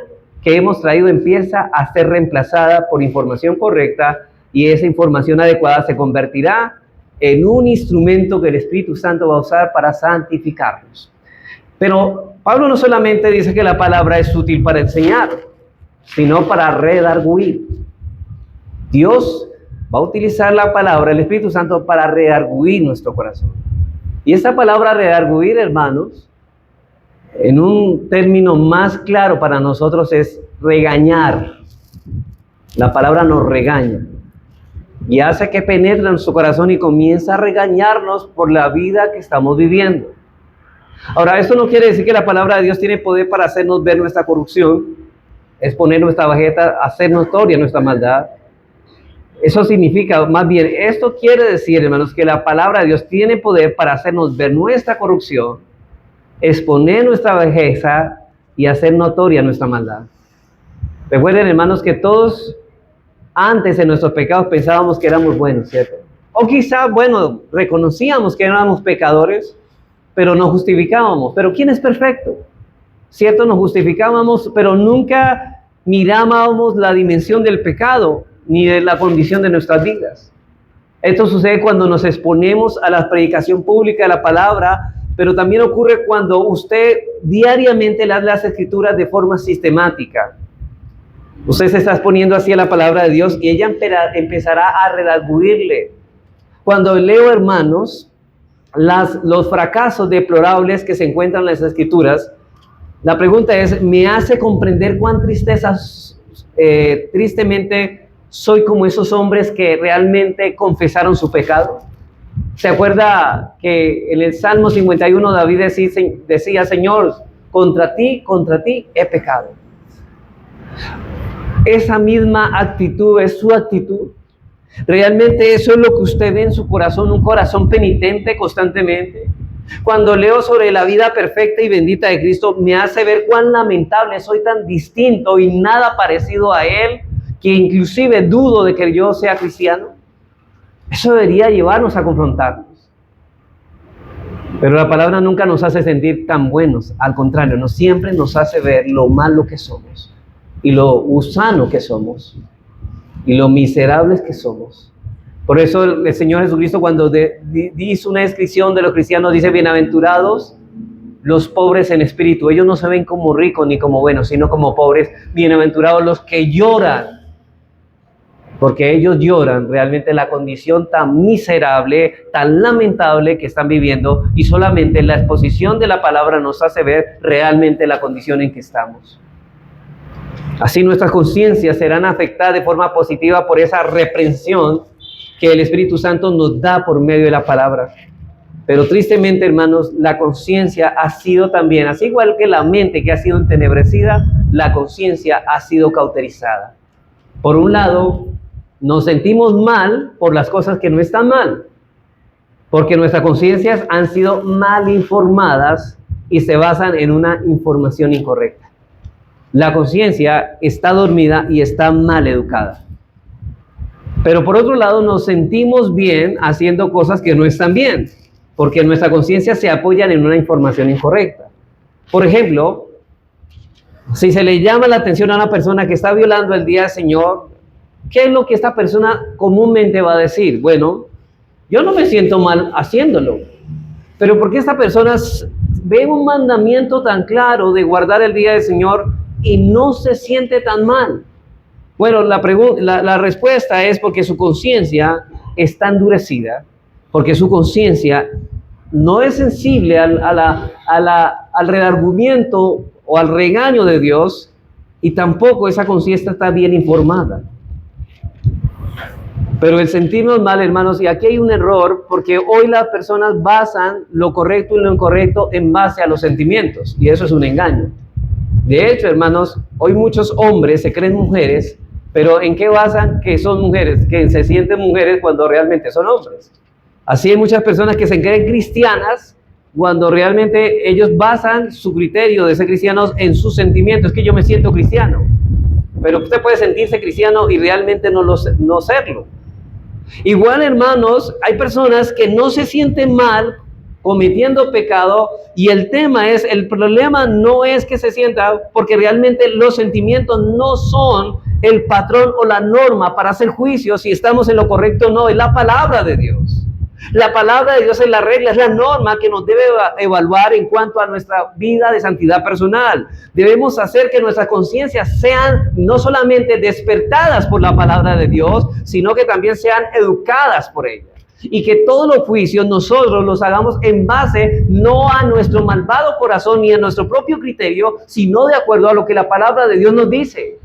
que hemos traído empieza a ser reemplazada por información correcta, y esa información adecuada se convertirá en un instrumento que el Espíritu Santo va a usar para santificarnos. Pero Pablo no solamente dice que la palabra es útil para enseñar, sino para redarguir. Dios va a utilizar la palabra, el Espíritu Santo, para redarguir nuestro corazón. Y esta palabra redarguir, hermanos, en un término más claro para nosotros es regañar. La palabra nos regaña y hace que penetre en nuestro corazón y comienza a regañarnos por la vida que estamos viviendo. Ahora, esto no quiere decir que la palabra de Dios tiene poder para hacernos ver nuestra corrupción, exponer nuestra bajeza, hacer notoria nuestra maldad. Eso significa, más bien, esto quiere decir, hermanos, que la palabra de Dios tiene poder para hacernos ver nuestra corrupción, exponer nuestra bajeza y hacer notoria nuestra maldad. Recuerden, hermanos, que todos antes en nuestros pecados pensábamos que éramos buenos, ¿cierto? O quizá, bueno, reconocíamos que éramos pecadores, pero nos justificábamos. Pero ¿quién es perfecto? ¿Cierto? Nos justificábamos, pero nunca mirábamos la dimensión del pecado ni de la condición de nuestras vidas. Esto sucede cuando nos exponemos a la predicación pública de la palabra, pero también ocurre cuando usted diariamente lee las Escrituras de forma sistemática. Usted se está exponiendo así a la palabra de Dios y ella empezará a redarguirle. Cuando leo, hermanos, los fracasos deplorables que se encuentran en las Escrituras, la pregunta es, ¿me hace comprender cuán tristemente soy como esos hombres que realmente confesaron su pecado? ¿Se acuerda que en el Salmo 51 David decía, Señor, contra ti he pecado? Esa misma actitud es su actitud. Realmente eso es lo que usted ve en su corazón, un corazón penitente constantemente. Cuando leo sobre la vida perfecta y bendita de Cristo, me hace ver cuán lamentable soy, tan distinto y nada parecido a Él, que inclusive dudo de que yo sea cristiano. Eso debería llevarnos a confrontarnos. Pero la palabra nunca nos hace sentir tan buenos, al contrario, siempre nos hace ver lo malo que somos, y lo gusano que somos, y lo miserables que somos. Por eso el Señor Jesucristo, cuando hizo una descripción de los cristianos, dice: bienaventurados los pobres en espíritu. Ellos no se ven como ricos ni como buenos, sino como pobres. Bienaventurados los que lloran, porque ellos lloran realmente la condición tan miserable, tan lamentable que están viviendo, y solamente la exposición de la palabra nos hace ver realmente la condición en que estamos. Así nuestras conciencias serán afectadas de forma positiva por esa reprensión que el Espíritu Santo nos da por medio de la palabra. Pero tristemente, hermanos, la conciencia ha sido también, así igual que la mente que ha sido entenebrecida, la conciencia ha sido cauterizada. Por un lado, nos sentimos mal por las cosas que no están mal, porque nuestras conciencias han sido mal informadas y se basan en una información incorrecta. La conciencia está dormida y está mal educada. Pero por otro lado, nos sentimos bien haciendo cosas que no están bien, porque nuestra conciencia se apoya en una información incorrecta. Por ejemplo, si se le llama la atención a una persona que está violando el día del Señor, ¿qué es lo que esta persona comúnmente va a decir? Bueno, yo no me siento mal haciéndolo, pero ¿por qué esta persona ve un mandamiento tan claro de guardar el día del Señor y no se siente tan mal? Bueno, la respuesta es porque su conciencia está endurecida, porque su conciencia no es sensible al redargüimiento o al regaño de Dios, y tampoco esa conciencia está bien informada. Pero el sentirnos mal, hermanos, y aquí hay un error, porque hoy las personas basan lo correcto y lo incorrecto en base a los sentimientos, y eso es un engaño. De hecho, hermanos, hoy muchos hombres se creen mujeres, pero ¿en qué basan que son mujeres? Que se sienten mujeres cuando realmente son hombres. Así hay muchas personas que se creen cristianas cuando realmente ellos basan su criterio de ser cristianos en sus sentimientos. Es que yo me siento cristiano, pero usted puede sentirse cristiano y realmente no serlo. Igual, hermanos, hay personas que no se sienten mal cometiendo pecado, y el problema no es que se sienta, porque realmente los sentimientos no son el patrón o la norma para hacer juicio si estamos en lo correcto o no. Es la palabra de Dios. La palabra de Dios es la regla, es la norma que nos debe evaluar en cuanto a nuestra vida de santidad personal. Debemos hacer que nuestras conciencias sean no solamente despertadas por la palabra de Dios, sino que también sean educadas por ella. Y que todos los juicios nosotros los hagamos en base no a nuestro malvado corazón ni a nuestro propio criterio, sino de acuerdo a lo que la palabra de Dios nos dice.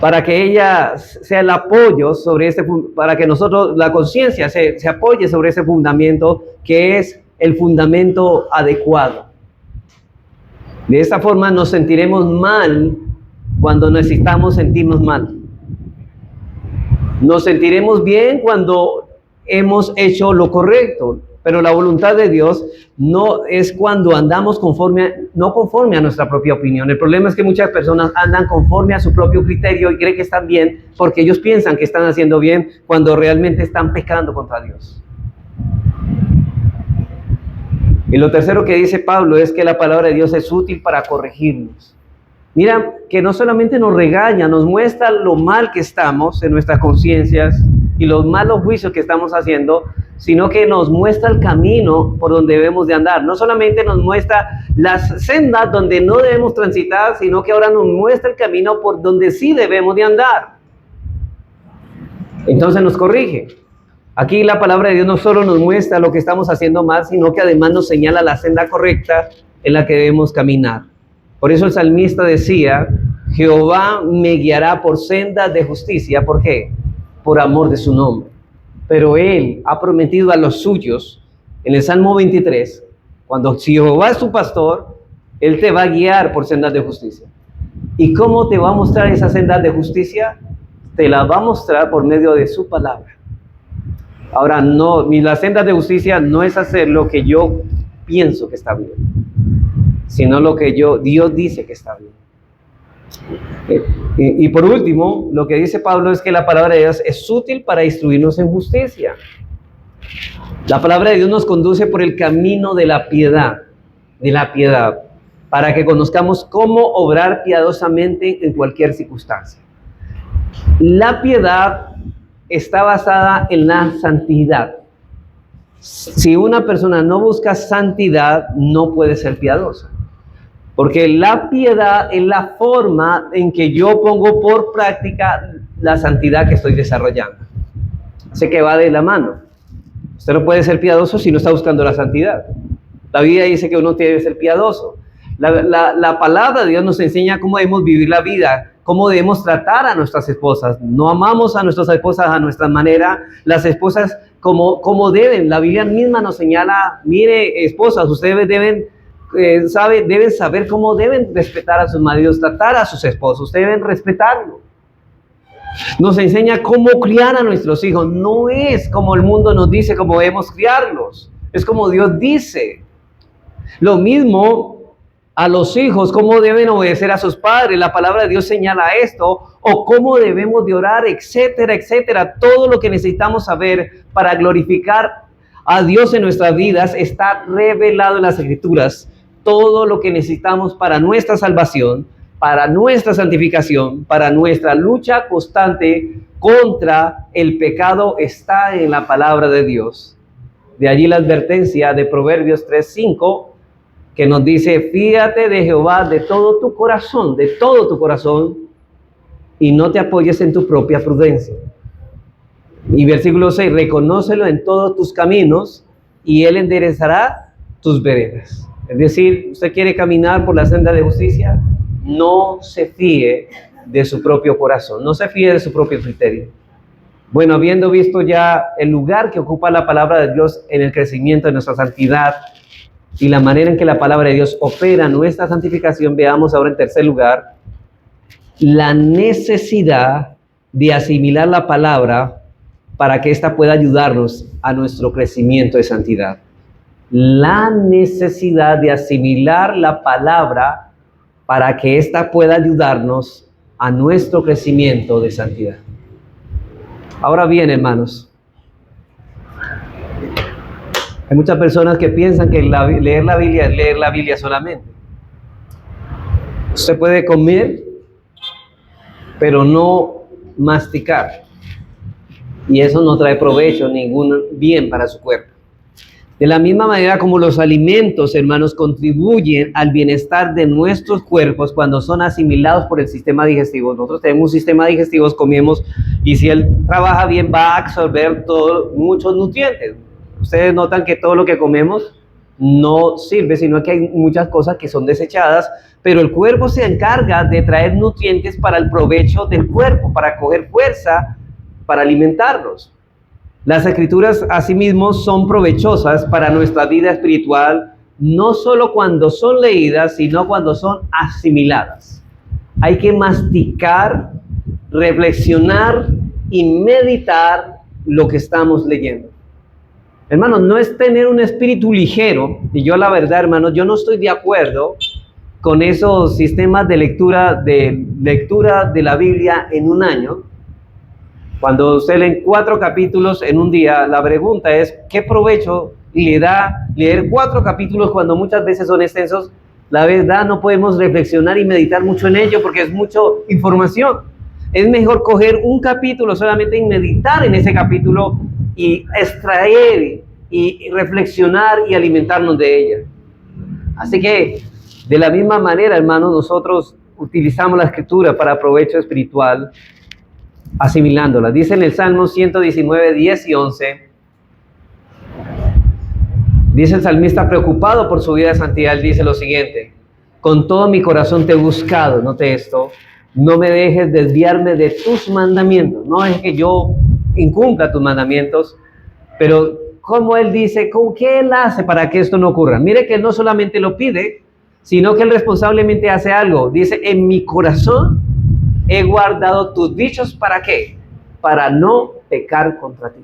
Para que ella sea el apoyo sobre para que nosotros, la conciencia se apoye sobre ese fundamento, que es el fundamento adecuado. De esta forma nos sentiremos mal cuando necesitamos sentirnos mal. Nos sentiremos bien cuando hemos hecho lo correcto, pero la voluntad de Dios no es cuando andamos no conforme a nuestra propia opinión. El problema es que muchas personas andan conforme a su propio criterio y creen que están bien porque ellos piensan que están haciendo bien cuando realmente están pecando contra Dios. Y lo tercero que dice Pablo es que la palabra de Dios es útil para corregirnos. Mira, que no solamente nos regaña, nos muestra lo mal que estamos en nuestras conciencias y los malos juicios que estamos haciendo, sino que nos muestra el camino por donde debemos de andar. No solamente nos muestra las sendas donde no debemos transitar, sino que ahora nos muestra el camino por donde sí debemos de andar. Entonces nos corrige. Aquí la palabra de Dios no solo nos muestra lo que estamos haciendo mal, sino que además nos señala la senda correcta en la que debemos caminar. Por eso el salmista decía: Jehová me guiará por sendas de justicia. ¿Por qué? Por amor de su nombre. Pero Él ha prometido a los suyos, en el Salmo 23, si Jehová es tu pastor, Él te va a guiar por sendas de justicia. ¿Y cómo te va a mostrar esas sendas de justicia? Te las va a mostrar por medio de su palabra. Ahora, las sendas de justicia no es hacer lo que yo pienso que está bien, sino lo que Dios dice que está bien. Y por último, lo que dice Pablo es que la palabra de Dios es útil para instruirnos en justicia. La palabra de Dios nos conduce por el camino de la piedad, para que conozcamos cómo obrar piadosamente en cualquier circunstancia. La piedad está basada en la santidad. Si una persona no busca santidad, no puede ser piadosa. Porque la piedad es la forma en que yo pongo por práctica la santidad que estoy desarrollando. Así que va de la mano. Usted no puede ser piadoso si no está buscando la santidad. La Biblia dice que uno debe ser piadoso. La palabra de Dios nos enseña cómo debemos vivir la vida, cómo debemos tratar a nuestras esposas. No amamos a nuestras esposas a nuestra manera. Las esposas como deben. La Biblia misma nos señala, mire, esposas, ustedes deben saber cómo deben respetar a sus maridos, tratar a sus esposos. Ustedes deben respetarlo. Nos enseña cómo criar a nuestros hijos. No es como el mundo nos dice cómo debemos criarlos. Es como Dios dice. Lo mismo a los hijos, cómo deben obedecer a sus padres. La palabra de Dios señala esto. O cómo debemos de orar, etcétera, etcétera. Todo lo que necesitamos saber para glorificar a Dios en nuestras vidas está revelado en las Escrituras. Todo lo que necesitamos para nuestra salvación, para nuestra santificación, para nuestra lucha constante contra el pecado está en la palabra de Dios. De allí la advertencia de Proverbios 3:5, que nos dice, fíate de Jehová de todo tu corazón, y no te apoyes en tu propia prudencia. Y versículo 6, reconócelo en todos tus caminos, y Él enderezará tus veredas. Es decir, usted quiere caminar por la senda de justicia, no se fíe de su propio corazón, no se fíe de su propio criterio. Bueno, habiendo visto ya el lugar que ocupa la palabra de Dios en el crecimiento de nuestra santidad y la manera en que la palabra de Dios opera nuestra santificación, veamos ahora en tercer lugar la necesidad de asimilar la palabra para que ésta pueda ayudarnos a nuestro crecimiento de santidad. La necesidad de asimilar la palabra para que ésta pueda ayudarnos a nuestro crecimiento de santidad. Ahora bien, hermanos, hay muchas personas que piensan que leer la Biblia es leer la Biblia solamente. Usted puede comer, pero no masticar. Y eso no trae provecho, ningún bien para su cuerpo. De la misma manera como los alimentos, hermanos, contribuyen al bienestar de nuestros cuerpos cuando son asimilados por el sistema digestivo. Nosotros tenemos un sistema digestivo, comemos, y si él trabaja bien va a absorber muchos nutrientes. Ustedes notan que todo lo que comemos no sirve, sino que hay muchas cosas que son desechadas, pero el cuerpo se encarga de traer nutrientes para el provecho del cuerpo, para coger fuerza, para alimentarnos. Las Escrituras, asimismo, son provechosas para nuestra vida espiritual, no solo cuando son leídas, sino cuando son asimiladas. Hay que masticar, reflexionar y meditar lo que estamos leyendo. Hermanos, no es tener un espíritu ligero, y yo la verdad, hermanos, yo no estoy de acuerdo con esos sistemas de lectura de la Biblia en un año. Cuando usted lee 4 capítulos en un día, la pregunta es, ¿qué provecho le da leer 4 capítulos cuando muchas veces son extensos? La verdad, no podemos reflexionar y meditar mucho en ello porque es mucha información. Es mejor coger un capítulo solamente y meditar en ese capítulo y extraer y reflexionar y alimentarnos de ella. Así que, de la misma manera, hermanos, nosotros utilizamos la Escritura para provecho espiritual, asimilándola. Dice en el Salmo 119, 10 y 11, dice el salmista, preocupado por su vida de santidad, dice lo siguiente: con todo mi corazón te he buscado, note esto, no me dejes desviarme de tus mandamientos. No es que yo incumpla tus mandamientos, pero como él dice, ¿con qué él hace para que esto no ocurra? Mire que él no solamente lo pide, sino que él responsablemente hace algo. Dice, en mi corazón he guardado tus dichos, ¿para qué? Para no pecar contra ti.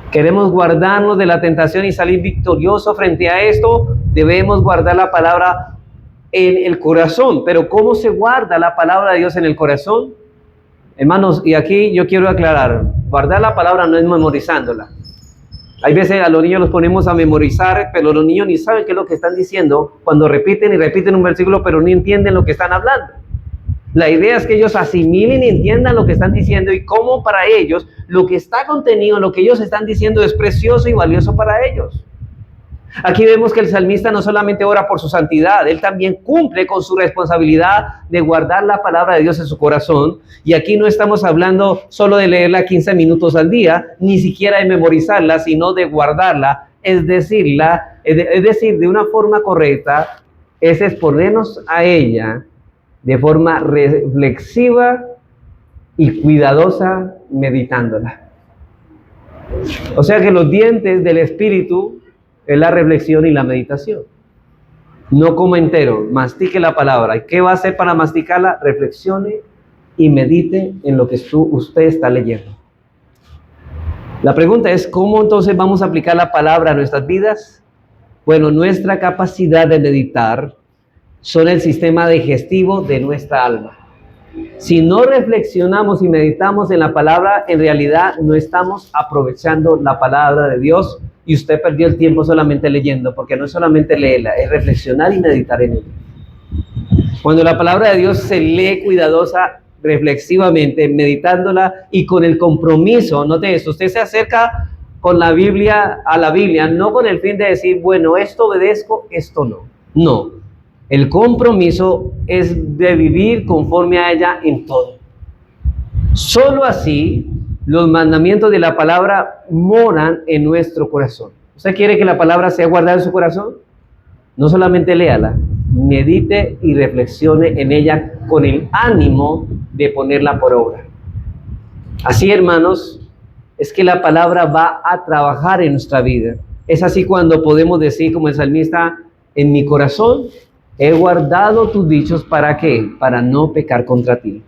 Queremos guardarnos de la tentación y salir victorioso frente a esto. Debemos guardar la palabra en el corazón. Pero ¿cómo se guarda la palabra de Dios en el corazón? Hermanos, y aquí yo quiero aclarar, guardar la palabra no es memorizándola. Hay veces a los niños los ponemos a memorizar, pero los niños ni saben qué es lo que están diciendo cuando repiten y repiten un versículo, pero ni entienden lo que están hablando. La idea es que ellos asimilen y entiendan lo que están diciendo y cómo para ellos lo que está contenido, lo que ellos están diciendo es precioso y valioso para ellos. Aquí vemos que el salmista no solamente ora por su santidad, él también cumple con su responsabilidad de guardar la palabra de Dios en su corazón. Y aquí no estamos hablando solo de leerla 15 minutos al día, ni siquiera de memorizarla, sino de guardarla, es decir, de una forma correcta, es exponernos a ella de forma reflexiva y cuidadosa, meditándola. O sea que los dientes del espíritu es la reflexión y la meditación. No coma entero, mastique la palabra. ¿Y qué va a hacer para masticarla? Reflexione y medite en lo que usted está leyendo. La pregunta es, ¿cómo entonces vamos a aplicar la palabra a nuestras vidas? Bueno, nuestra capacidad de meditar son el sistema digestivo de nuestra alma. Si no reflexionamos y meditamos en la palabra, en realidad no estamos aprovechando la palabra de Dios y usted perdió el tiempo solamente leyendo, porque no es solamente leerla, es reflexionar y meditar en ella. Cuando la palabra de Dios se lee cuidadosa, reflexivamente, meditándola y con el compromiso, note esto, usted se acerca con la Biblia a la Biblia, no con el fin de decir, bueno, esto obedezco, esto no. No, el compromiso es de vivir conforme a ella en todo. Solo así los mandamientos de la palabra moran en nuestro corazón. ¿Usted quiere que la palabra sea guardada en su corazón? No solamente léala, medite y reflexione en ella con el ánimo de ponerla por obra. Así, hermanos, es que la palabra va a trabajar en nuestra vida. Es así cuando podemos decir, como el salmista, en mi corazón he guardado tus dichos, ¿para qué? Para no pecar contra ti.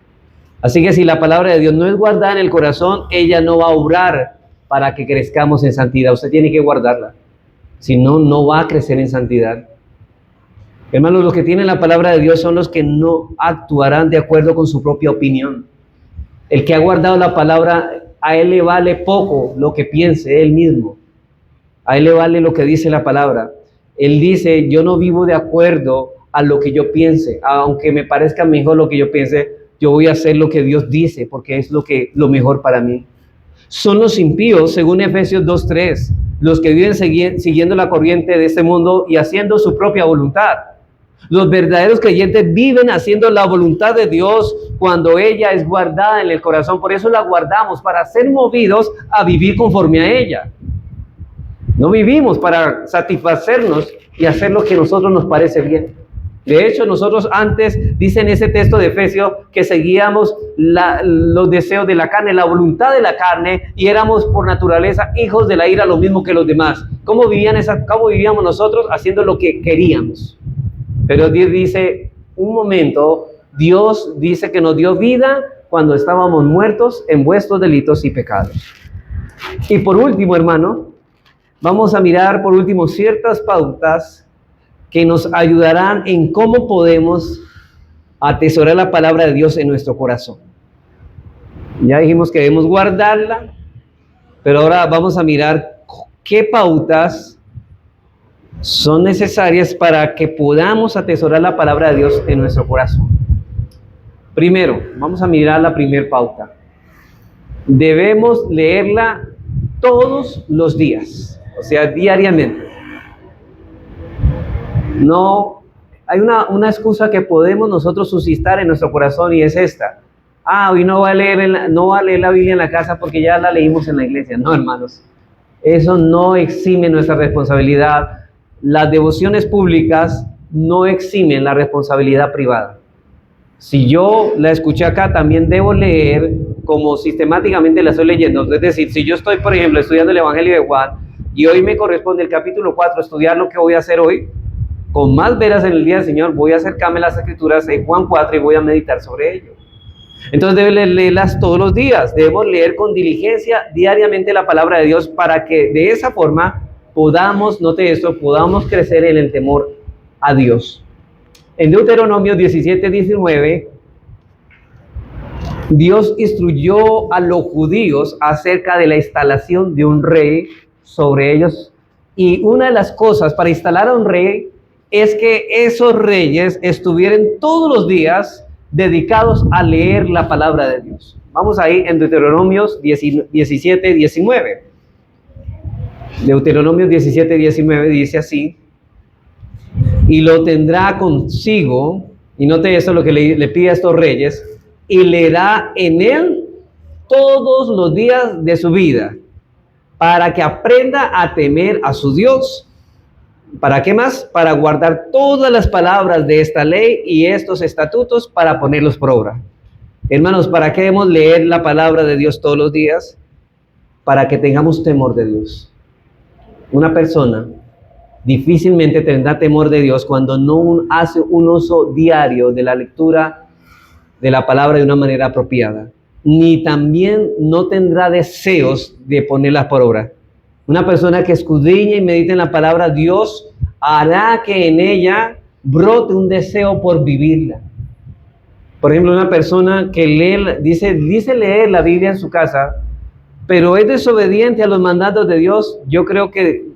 Así que si la palabra de Dios no es guardada en el corazón, ella no va a obrar para que crezcamos en santidad. Usted tiene que guardarla. Si no, no va a crecer en santidad. Hermanos, los que tienen la palabra de Dios son los que no actuarán de acuerdo con su propia opinión. El que ha guardado la palabra, a él le vale poco lo que piense él mismo. A él le vale lo que dice la palabra. Él dice, yo no vivo de acuerdo a lo que yo piense. Aunque me parezca mejor lo que yo piense, yo voy a hacer lo que Dios dice, porque es lo mejor para mí. Son los impíos, según Efesios 2:3, los que viven siguiendo la corriente de este mundo y haciendo su propia voluntad. Los verdaderos creyentes viven haciendo la voluntad de Dios cuando ella es guardada en el corazón. Por eso la guardamos, para ser movidos a vivir conforme a ella. No vivimos para satisfacernos y hacer lo que a nosotros nos parece bien. De hecho, nosotros antes, dice en ese texto de Efesios, que seguíamos los deseos de la carne, la voluntad de la carne, y éramos por naturaleza hijos de la ira, lo mismo que los demás. ¿Cómo vivíamos nosotros? Haciendo lo que queríamos. Pero Dios dice, un momento, Dios dice que nos dio vida cuando estábamos muertos en vuestros delitos y pecados. Y por último, hermano, vamos a mirar por último ciertas pautas que nos ayudarán en cómo podemos atesorar la palabra de Dios en nuestro corazón. Ya dijimos que debemos guardarla, pero ahora vamos a mirar qué pautas son necesarias para que podamos atesorar la palabra de Dios en nuestro corazón. Primero, vamos a mirar la primera pauta. Debemos leerla todos los días, o sea, diariamente. No, hay una excusa que podemos nosotros suscitar en nuestro corazón y es esta. Hoy no va a leer la Biblia en la casa porque ya la leímos en la iglesia. No, hermanos, eso no exime nuestra responsabilidad. Las devociones públicas no eximen la responsabilidad privada. Si yo la escuché acá, también debo leer como sistemáticamente la estoy leyendo. Es decir, si yo estoy, por ejemplo, estudiando el Evangelio de Juan y hoy me corresponde el capítulo 4, estudiar lo que voy a hacer hoy, con más veras en el día del Señor, voy a acercarme a las escrituras de Juan 4 y voy a meditar sobre ello. Entonces debemos leerlas todos los días, debemos leer con diligencia diariamente la palabra de Dios para que de esa forma podamos, note esto, podamos crecer en el temor a Dios. En Deuteronomio 17:19, Dios instruyó a los judíos acerca de la instalación de un rey sobre ellos. Y una de las cosas para instalar a un rey es que esos reyes estuvieran todos los días dedicados a leer la palabra de Dios. Vamos ahí en Deuteronomios 17, 19. Deuteronomios 17, 19 dice así: y lo tendrá consigo, y note esto lo que le pide a estos reyes, y leerá en él todos los días de su vida, para que aprenda a temer a su Dios. ¿Para qué más? Para guardar todas las palabras de esta ley y estos estatutos para ponerlos por obra. Hermanos, ¿para qué debemos leer la palabra de Dios todos los días? Para que tengamos temor de Dios. Una persona difícilmente tendrá temor de Dios cuando no hace un uso diario de la lectura de la palabra de una manera apropiada, ni también no tendrá deseos de ponerla por obra. Una persona que escudriña y medita en la palabra, Dios hará que en ella brote un deseo por vivirla. Por ejemplo, una persona que dice leer la Biblia en su casa, pero es desobediente a los mandatos de Dios, yo creo que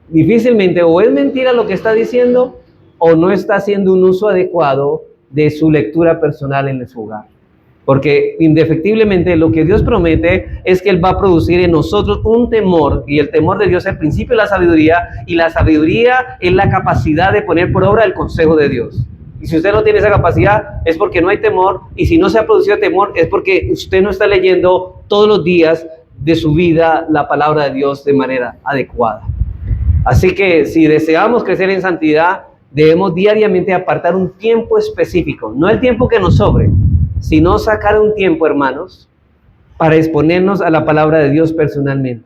difícilmente o es mentira lo que está diciendo o no está haciendo un uso adecuado de su lectura personal en su hogar. Porque indefectiblemente lo que Dios promete es que Él va a producir en nosotros un temor, y el temor de Dios es el principio de la sabiduría, y la sabiduría es la capacidad de poner por obra el consejo de Dios. Y si usted no tiene esa capacidad es porque no hay temor, y si no se ha producido temor es porque usted no está leyendo todos los días de su vida la palabra de Dios de manera adecuada. Así que si deseamos crecer en santidad, debemos diariamente apartar un tiempo específico, no el tiempo que nos sobre, sino sacar un tiempo, hermanos, para exponernos a la palabra de Dios personalmente.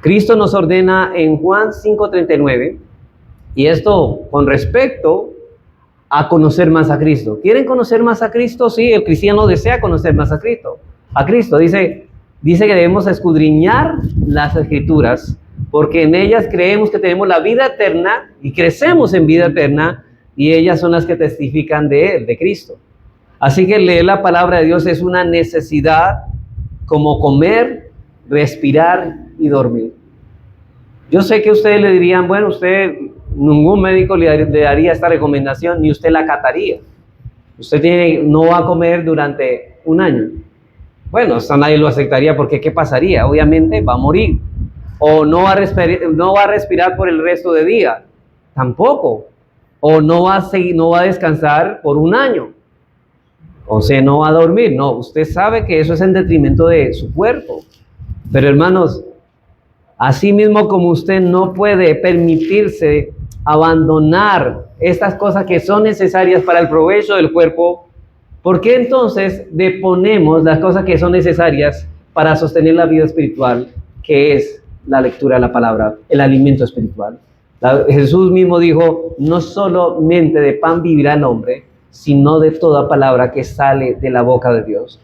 Cristo nos ordena en Juan 5:39, y esto con respecto a conocer más a Cristo. ¿Quieren conocer más a Cristo? Sí, el cristiano desea conocer más a Cristo. Dice que debemos escudriñar las Escrituras, porque en ellas creemos que tenemos la vida eterna y crecemos en vida eterna, y ellas son las que testifican de Él, de Cristo. Así que leer la palabra de Dios es una necesidad como comer, respirar y dormir. Yo sé que ustedes le dirían, bueno, ningún médico le daría esta recomendación, ni usted la acataría. Usted no va a comer durante un año. Bueno, eso nadie lo aceptaría, porque ¿qué pasaría? Obviamente va a morir. O no va a respirar por el resto del día. Tampoco. O no va a descansar por un año. O sea, no va a dormir. No, usted sabe que eso es en detrimento de su cuerpo. Pero hermanos, así mismo como usted no puede permitirse abandonar estas cosas que son necesarias para el provecho del cuerpo, ¿por qué entonces deponemos las cosas que son necesarias para sostener la vida espiritual, que es la lectura de la palabra, el alimento espiritual? Jesús mismo dijo, no solamente de pan vivirá el hombre, sino de toda palabra que sale de la boca de Dios.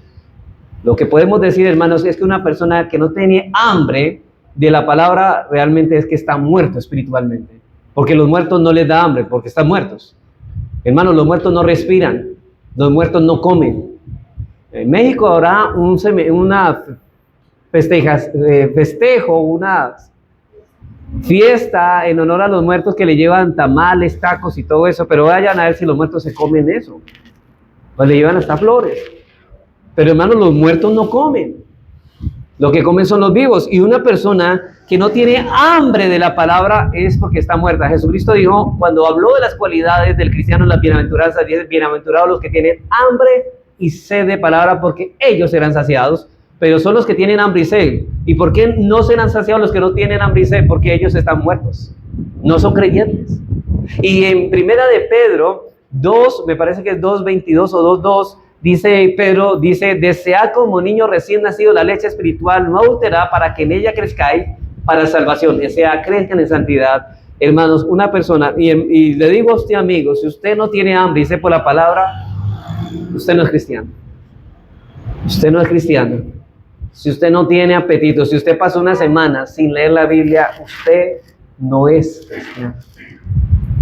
Lo que podemos decir, hermanos, es que una persona que no tiene hambre de la palabra realmente es que está muerto espiritualmente, porque los muertos no les da hambre porque están muertos. Hermanos, los muertos no respiran, los muertos no comen. En México habrá una fiesta en honor a los muertos, que le llevan tamales, tacos y todo eso, pero vayan a ver si los muertos se comen eso. Pues le llevan hasta flores. Pero hermanos, los muertos no comen. Lo que comen son los vivos. Y una persona que no tiene hambre de la palabra es porque está muerta. Jesucristo dijo, cuando habló de las cualidades del cristiano en las bienaventuranzas, dice, bienaventurados los que tienen hambre y sed de palabra, porque ellos serán saciados. Pero son los que tienen hambre y sed. ¿Y por qué no serán saciados los que no tienen hambre y sed? Porque ellos están muertos, no son creyentes. Y en primera de Pedro 2, me parece que es 2:22 o 2:2, Pedro dice, desead como niño recién nacido la leche espiritual no adulterada, para que en ella crezcáis para salvación, o sea, crezcan en santidad. Hermanos, una persona, y le digo a usted, amigo, si usted no tiene hambre y sed por la palabra, usted no es cristiano. Usted no es cristiano. Si usted no tiene apetito, si usted pasó una semana sin leer la Biblia, usted no es cristiano.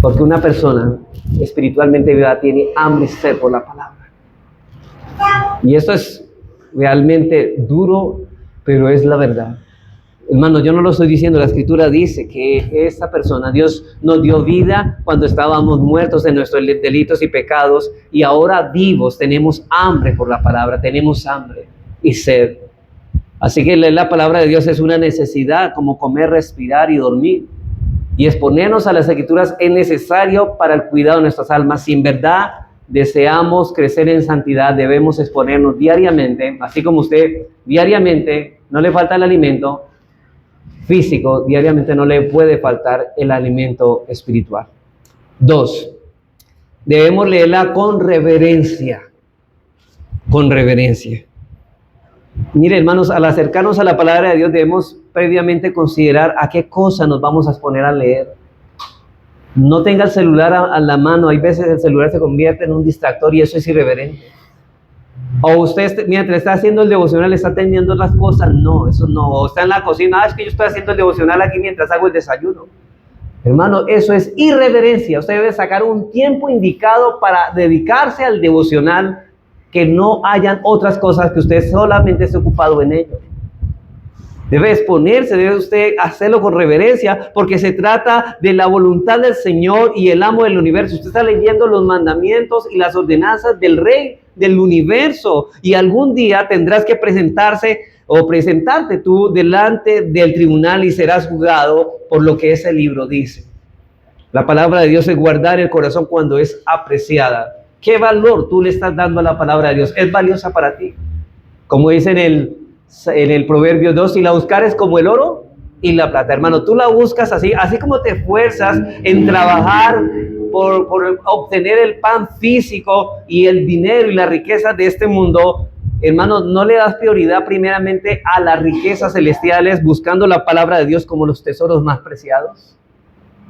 Porque una persona espiritualmente viva tiene hambre y sed por la palabra. Y esto es realmente duro, pero es la verdad. Hermano, yo no lo estoy diciendo, la Escritura dice que esta persona, Dios nos dio vida cuando estábamos muertos en nuestros delitos y pecados, y ahora vivos tenemos hambre por la palabra, tenemos hambre y sed. Así que leer la palabra de Dios es una necesidad, como comer, respirar y dormir. Y exponernos a las Escrituras es necesario para el cuidado de nuestras almas. Si en verdad deseamos crecer en santidad, debemos exponernos diariamente, así como usted diariamente no le falta el alimento físico, diariamente no le puede faltar el alimento espiritual. 2, debemos leerla con reverencia. Con reverencia. Mire, hermanos, al acercarnos a la palabra de Dios debemos previamente considerar a qué cosa nos vamos a exponer a leer. No tenga el celular a la mano. Hay veces el celular se convierte en un distractor y eso es irreverente. O usted, mientras está haciendo el devocional, está atendiendo otras cosas. No, eso no. O está en la cocina. Es que yo estoy haciendo el devocional aquí mientras hago el desayuno. Hermano, eso es irreverencia. Usted debe sacar un tiempo indicado para dedicarse al devocional, que no hayan otras cosas, que usted solamente esté ocupado en ello. Debe exponerse, debe usted hacerlo con reverencia, porque se trata de la voluntad del Señor y el amo del universo. Usted está leyendo los mandamientos y las ordenanzas del Rey del universo, y algún día tendrás que presentarte tú delante del tribunal y serás juzgado por lo que ese libro dice. La palabra de Dios es guardar el corazón cuando es apreciada. ¿Qué valor tú le estás dando a la palabra de Dios? ¿Es valiosa para ti? Como dice en el Proverbio 2, si la buscares como el oro y la plata. Hermano, tú la buscas así como te esfuerzas en trabajar por obtener el pan físico y el dinero y las riquezas de este mundo. Hermano, no le das prioridad primeramente a las riquezas celestiales, buscando la palabra de Dios como los tesoros más preciados.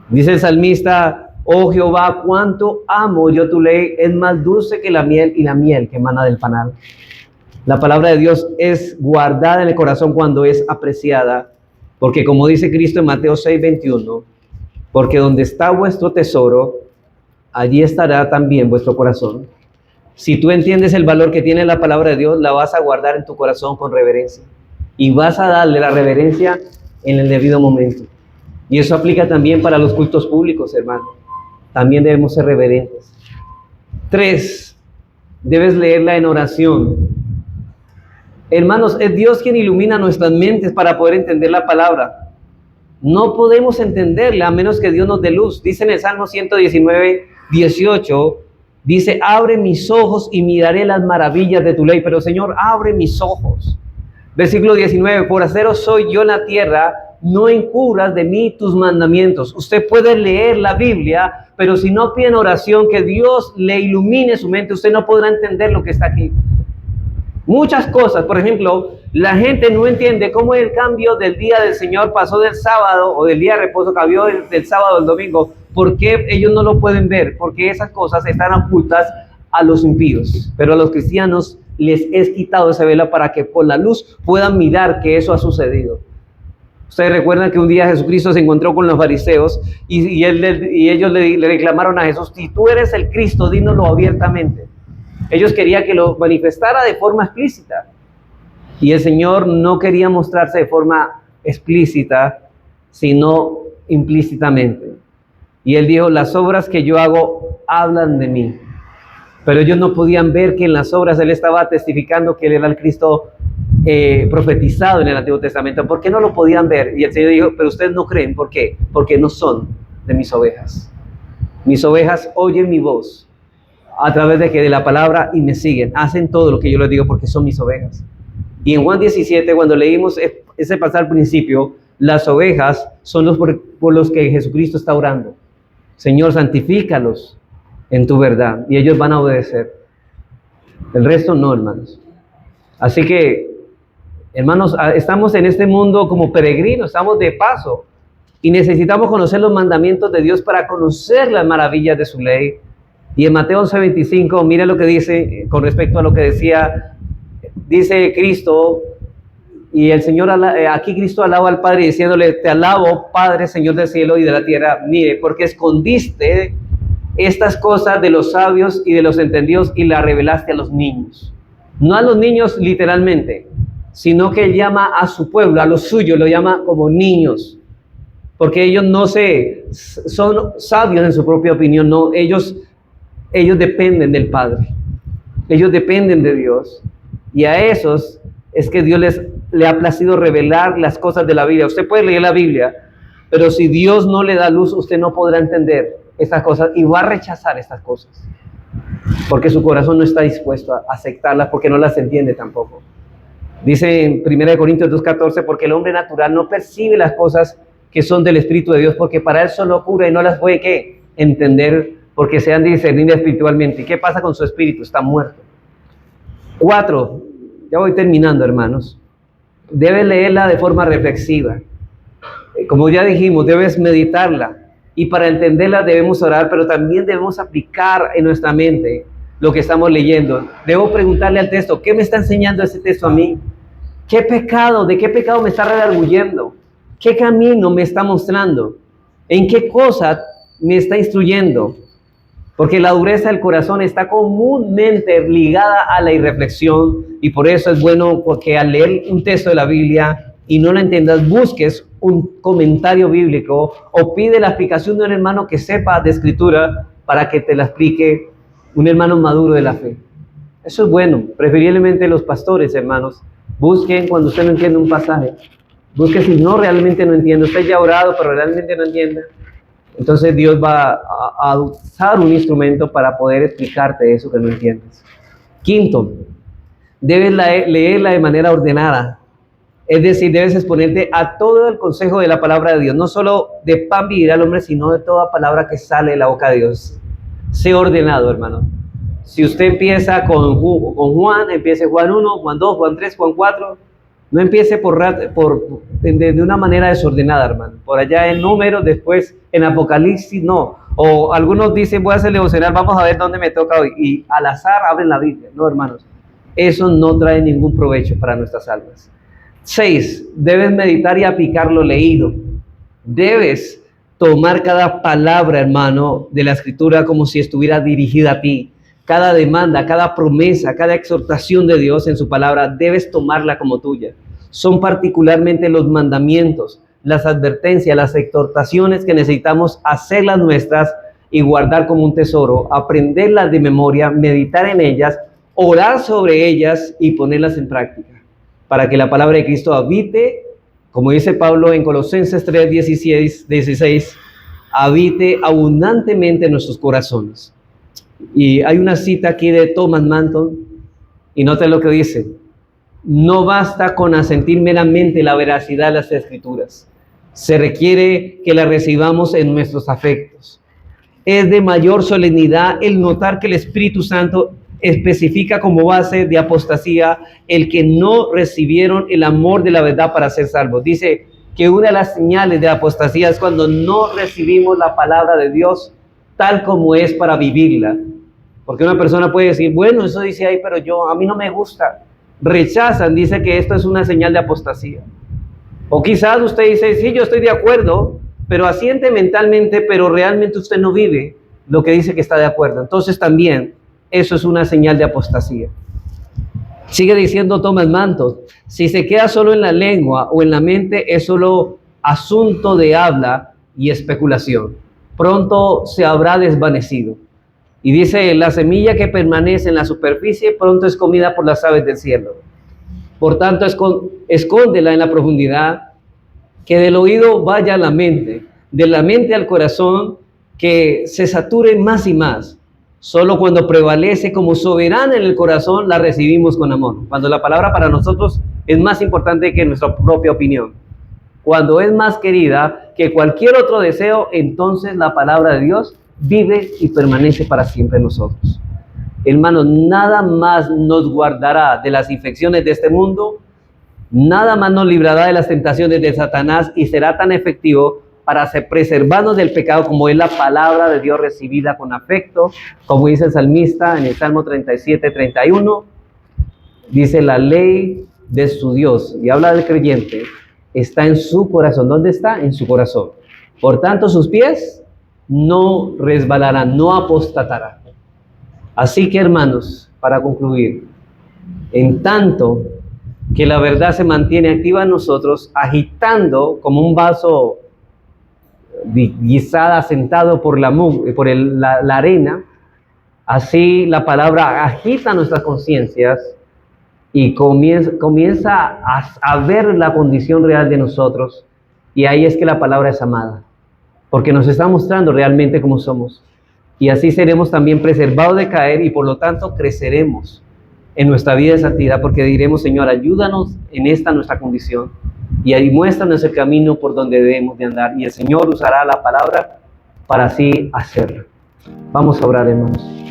Dice el salmista: oh Jehová, cuánto amo yo tu ley, es más dulce que la miel, y la miel que emana del panal. La palabra de Dios es guardada en el corazón cuando es apreciada, porque como dice Cristo en Mateo 6:21, porque donde está vuestro tesoro, allí estará también vuestro corazón. Si tú entiendes el valor que tiene la palabra de Dios, la vas a guardar en tu corazón con reverencia, y vas a darle la reverencia en el debido momento. Y eso aplica también para los cultos públicos, hermano. También debemos ser reverentes. 3, debes leerla en oración. Hermanos, es Dios quien ilumina nuestras mentes para poder entender la palabra. No podemos entenderla a menos que Dios nos dé luz. Dice en el Salmo 119:18, dice: abre mis ojos y miraré las maravillas de tu ley. Pero Señor, abre mis ojos. Versículo 19, forastero soy yo en la tierra, no encubras de mí tus mandamientos. Usted puede leer la Biblia, pero si no pide en oración que Dios le ilumine su mente, usted no podrá entender lo que está aquí. Muchas cosas, por ejemplo, la gente no entiende cómo el cambio del día del Señor pasó del sábado, o del día de reposo, cambió del sábado al domingo. ¿Por qué ellos no lo pueden ver? Porque esas cosas están ocultas a los impíos, pero a los cristianos les es quitado esa vela para que por la luz puedan mirar que eso ha sucedido. Ustedes recuerdan que un día Jesucristo se encontró con los fariseos y ellos le reclamaron a Jesús: si tú eres el Cristo, dínoslo abiertamente. Ellos querían que lo manifestara de forma explícita, y el Señor no quería mostrarse de forma explícita, sino implícitamente. Y Él dijo: las obras que yo hago hablan de mí. Pero ellos no podían ver que en las obras Él estaba testificando que Él era el Cristo profetizado en el Antiguo Testamento. ¿Por qué no lo podían ver? Y el Señor dijo: pero ustedes no creen. ¿Por qué? Porque no son de mis ovejas. Mis ovejas oyen mi voz a través de la palabra y me siguen. Hacen todo lo que yo les digo porque son mis ovejas. Y en Juan 17, cuando leímos ese pasaje al principio, las ovejas son los por los que Jesucristo está orando. Señor, santifícalos en tu verdad, y ellos van a obedecer. El resto no, hermanos. Así que, hermanos, estamos en este mundo como peregrinos, estamos de paso, y necesitamos conocer los mandamientos de Dios para conocer las maravillas de su ley. Y en Mateo 11:25, mire lo que dice con respecto a lo que dice Cristo. Y el Señor, aquí Cristo alaba al Padre diciéndole: te alabo, Padre, Señor del cielo y de la tierra. Mire, porque escondiste estas cosas de los sabios y de los entendidos y las revelaste a los niños. No a los niños literalmente, sino que Él llama a su pueblo, a los suyos, lo llama como niños, porque ellos son sabios en su propia opinión, no, ellos dependen del Padre, ellos dependen de Dios, y a esos es que Dios le ha placido revelar las cosas de la Biblia. Usted puede leer la Biblia, pero si Dios no le da luz, usted no podrá entender estas cosas y va a rechazar estas cosas, porque su corazón no está dispuesto a aceptarlas, porque no las entiende tampoco. Dice en 1 Corintios 2:14, porque el hombre natural no percibe las cosas que son del Espíritu de Dios, porque para él son locura y no las puede ¿qué? Entender, porque sean discernidas espiritualmente. ¿Y qué pasa con su espíritu? Está muerto. 4, ya voy terminando, hermanos. Debes leerla de forma reflexiva. Como ya dijimos, debes meditarla. Y para entenderla debemos orar, pero también debemos aplicar en nuestra mente lo que estamos leyendo. Debo preguntarle al texto, ¿qué me está enseñando ese texto a mí? ¿Qué pecado, de qué pecado me está redarguyendo? ¿Qué camino me está mostrando? ¿En qué cosa me está instruyendo? Porque la dureza del corazón está comúnmente ligada a la irreflexión, y por eso es bueno porque al leer un texto de la Biblia y no lo entiendas, busques un comentario bíblico o pide la explicación de un hermano que sepa de escritura para que te la explique, un hermano maduro de la fe. Eso es bueno. Preferiblemente los pastores, hermanos, busquen cuando usted no entiende un pasaje, busque si no realmente no entiende, usted ya ha orado pero realmente no entiende, entonces Dios va a usar un instrumento para poder explicarte eso que no entiendes. 5, debes leerla de manera ordenada. Es decir, debes exponerte a todo el consejo de la palabra de Dios, no solo de pan vivirá el hombre, sino de toda palabra que sale de la boca de Dios. Sé ordenado, hermano. Si usted empieza con Juan, empiece Juan 1, Juan 2, Juan 3, Juan 4, no empiece de una manera desordenada, hermano. Por allá en Números, después en Apocalipsis, no. O algunos dicen, voy a hacer devocional, vamos a ver dónde me toca hoy. Y al azar abren la Biblia. No, hermanos. Eso no trae ningún provecho para nuestras almas. 6, debes meditar y aplicar lo leído. Debes tomar cada palabra, hermano, de la Escritura como si estuviera dirigida a ti. Cada demanda, cada promesa, cada exhortación de Dios en su palabra, debes tomarla como tuya. Son particularmente los mandamientos, las advertencias, las exhortaciones que necesitamos hacerlas nuestras y guardar como un tesoro, aprenderlas de memoria, meditar en ellas, orar sobre ellas y ponerlas en práctica, para que la palabra de Cristo habite, como dice Pablo en Colosenses 3:16, habite abundantemente en nuestros corazones. Y hay una cita aquí de Thomas Manton, y noten lo que dice: no basta con asentir meramente la veracidad de las Escrituras, se requiere que la recibamos en nuestros afectos. Es de mayor solemnidad el notar que el Espíritu Santo especifica como base de apostasía el que no recibieron el amor de la verdad para ser salvos. Dice que una de las señales de apostasía es cuando no recibimos la palabra de Dios tal como es para vivirla. Porque una persona puede decir, bueno, eso dice ahí, pero a mí no me gusta. Rechazan, dice que esto es una señal de apostasía. O quizás usted dice, sí, yo estoy de acuerdo, pero asiente mentalmente, pero realmente usted no vive lo que dice que está de acuerdo. Entonces también eso es una señal de apostasía. Sigue diciendo Thomas Manton, si se queda solo en la lengua o en la mente, es solo asunto de habla y especulación. Pronto se habrá desvanecido. Y dice, la semilla que permanece en la superficie pronto es comida por las aves del cielo. Por tanto, escóndela en la profundidad, que del oído vaya a la mente, de la mente al corazón, que se sature más y más. Solo cuando prevalece como soberana en el corazón, la recibimos con amor. Cuando la palabra para nosotros es más importante que nuestra propia opinión. Cuando es más querida que cualquier otro deseo, entonces la palabra de Dios vive y permanece para siempre en nosotros. Hermanos, nada más nos guardará de las infecciones de este mundo, nada más nos librará de las tentaciones de Satanás y será tan efectivo para preservarnos del pecado como es la palabra de Dios recibida con afecto, como dice el salmista en el Salmo 37:31, dice la ley de su Dios, y habla del creyente, está en su corazón. ¿Dónde está? En su corazón. Por tanto, sus pies no resbalarán, no apostatarán. Así que, hermanos, para concluir, en tanto que la verdad se mantiene activa en nosotros, agitando como un vaso guisada sentado por la arena. Así la palabra agita nuestras conciencias y comienza a ver la condición real de nosotros. Y ahí es que la palabra es amada, porque nos está mostrando realmente cómo somos. Y así seremos también preservados de caer y por lo tanto creceremos en nuestra vida de santidad, porque diremos: Señor, ayúdanos en esta nuestra condición y ahí muéstranos el camino por donde debemos de andar. Y el Señor usará la palabra para así hacerlo. Vamos a orar, hermanos.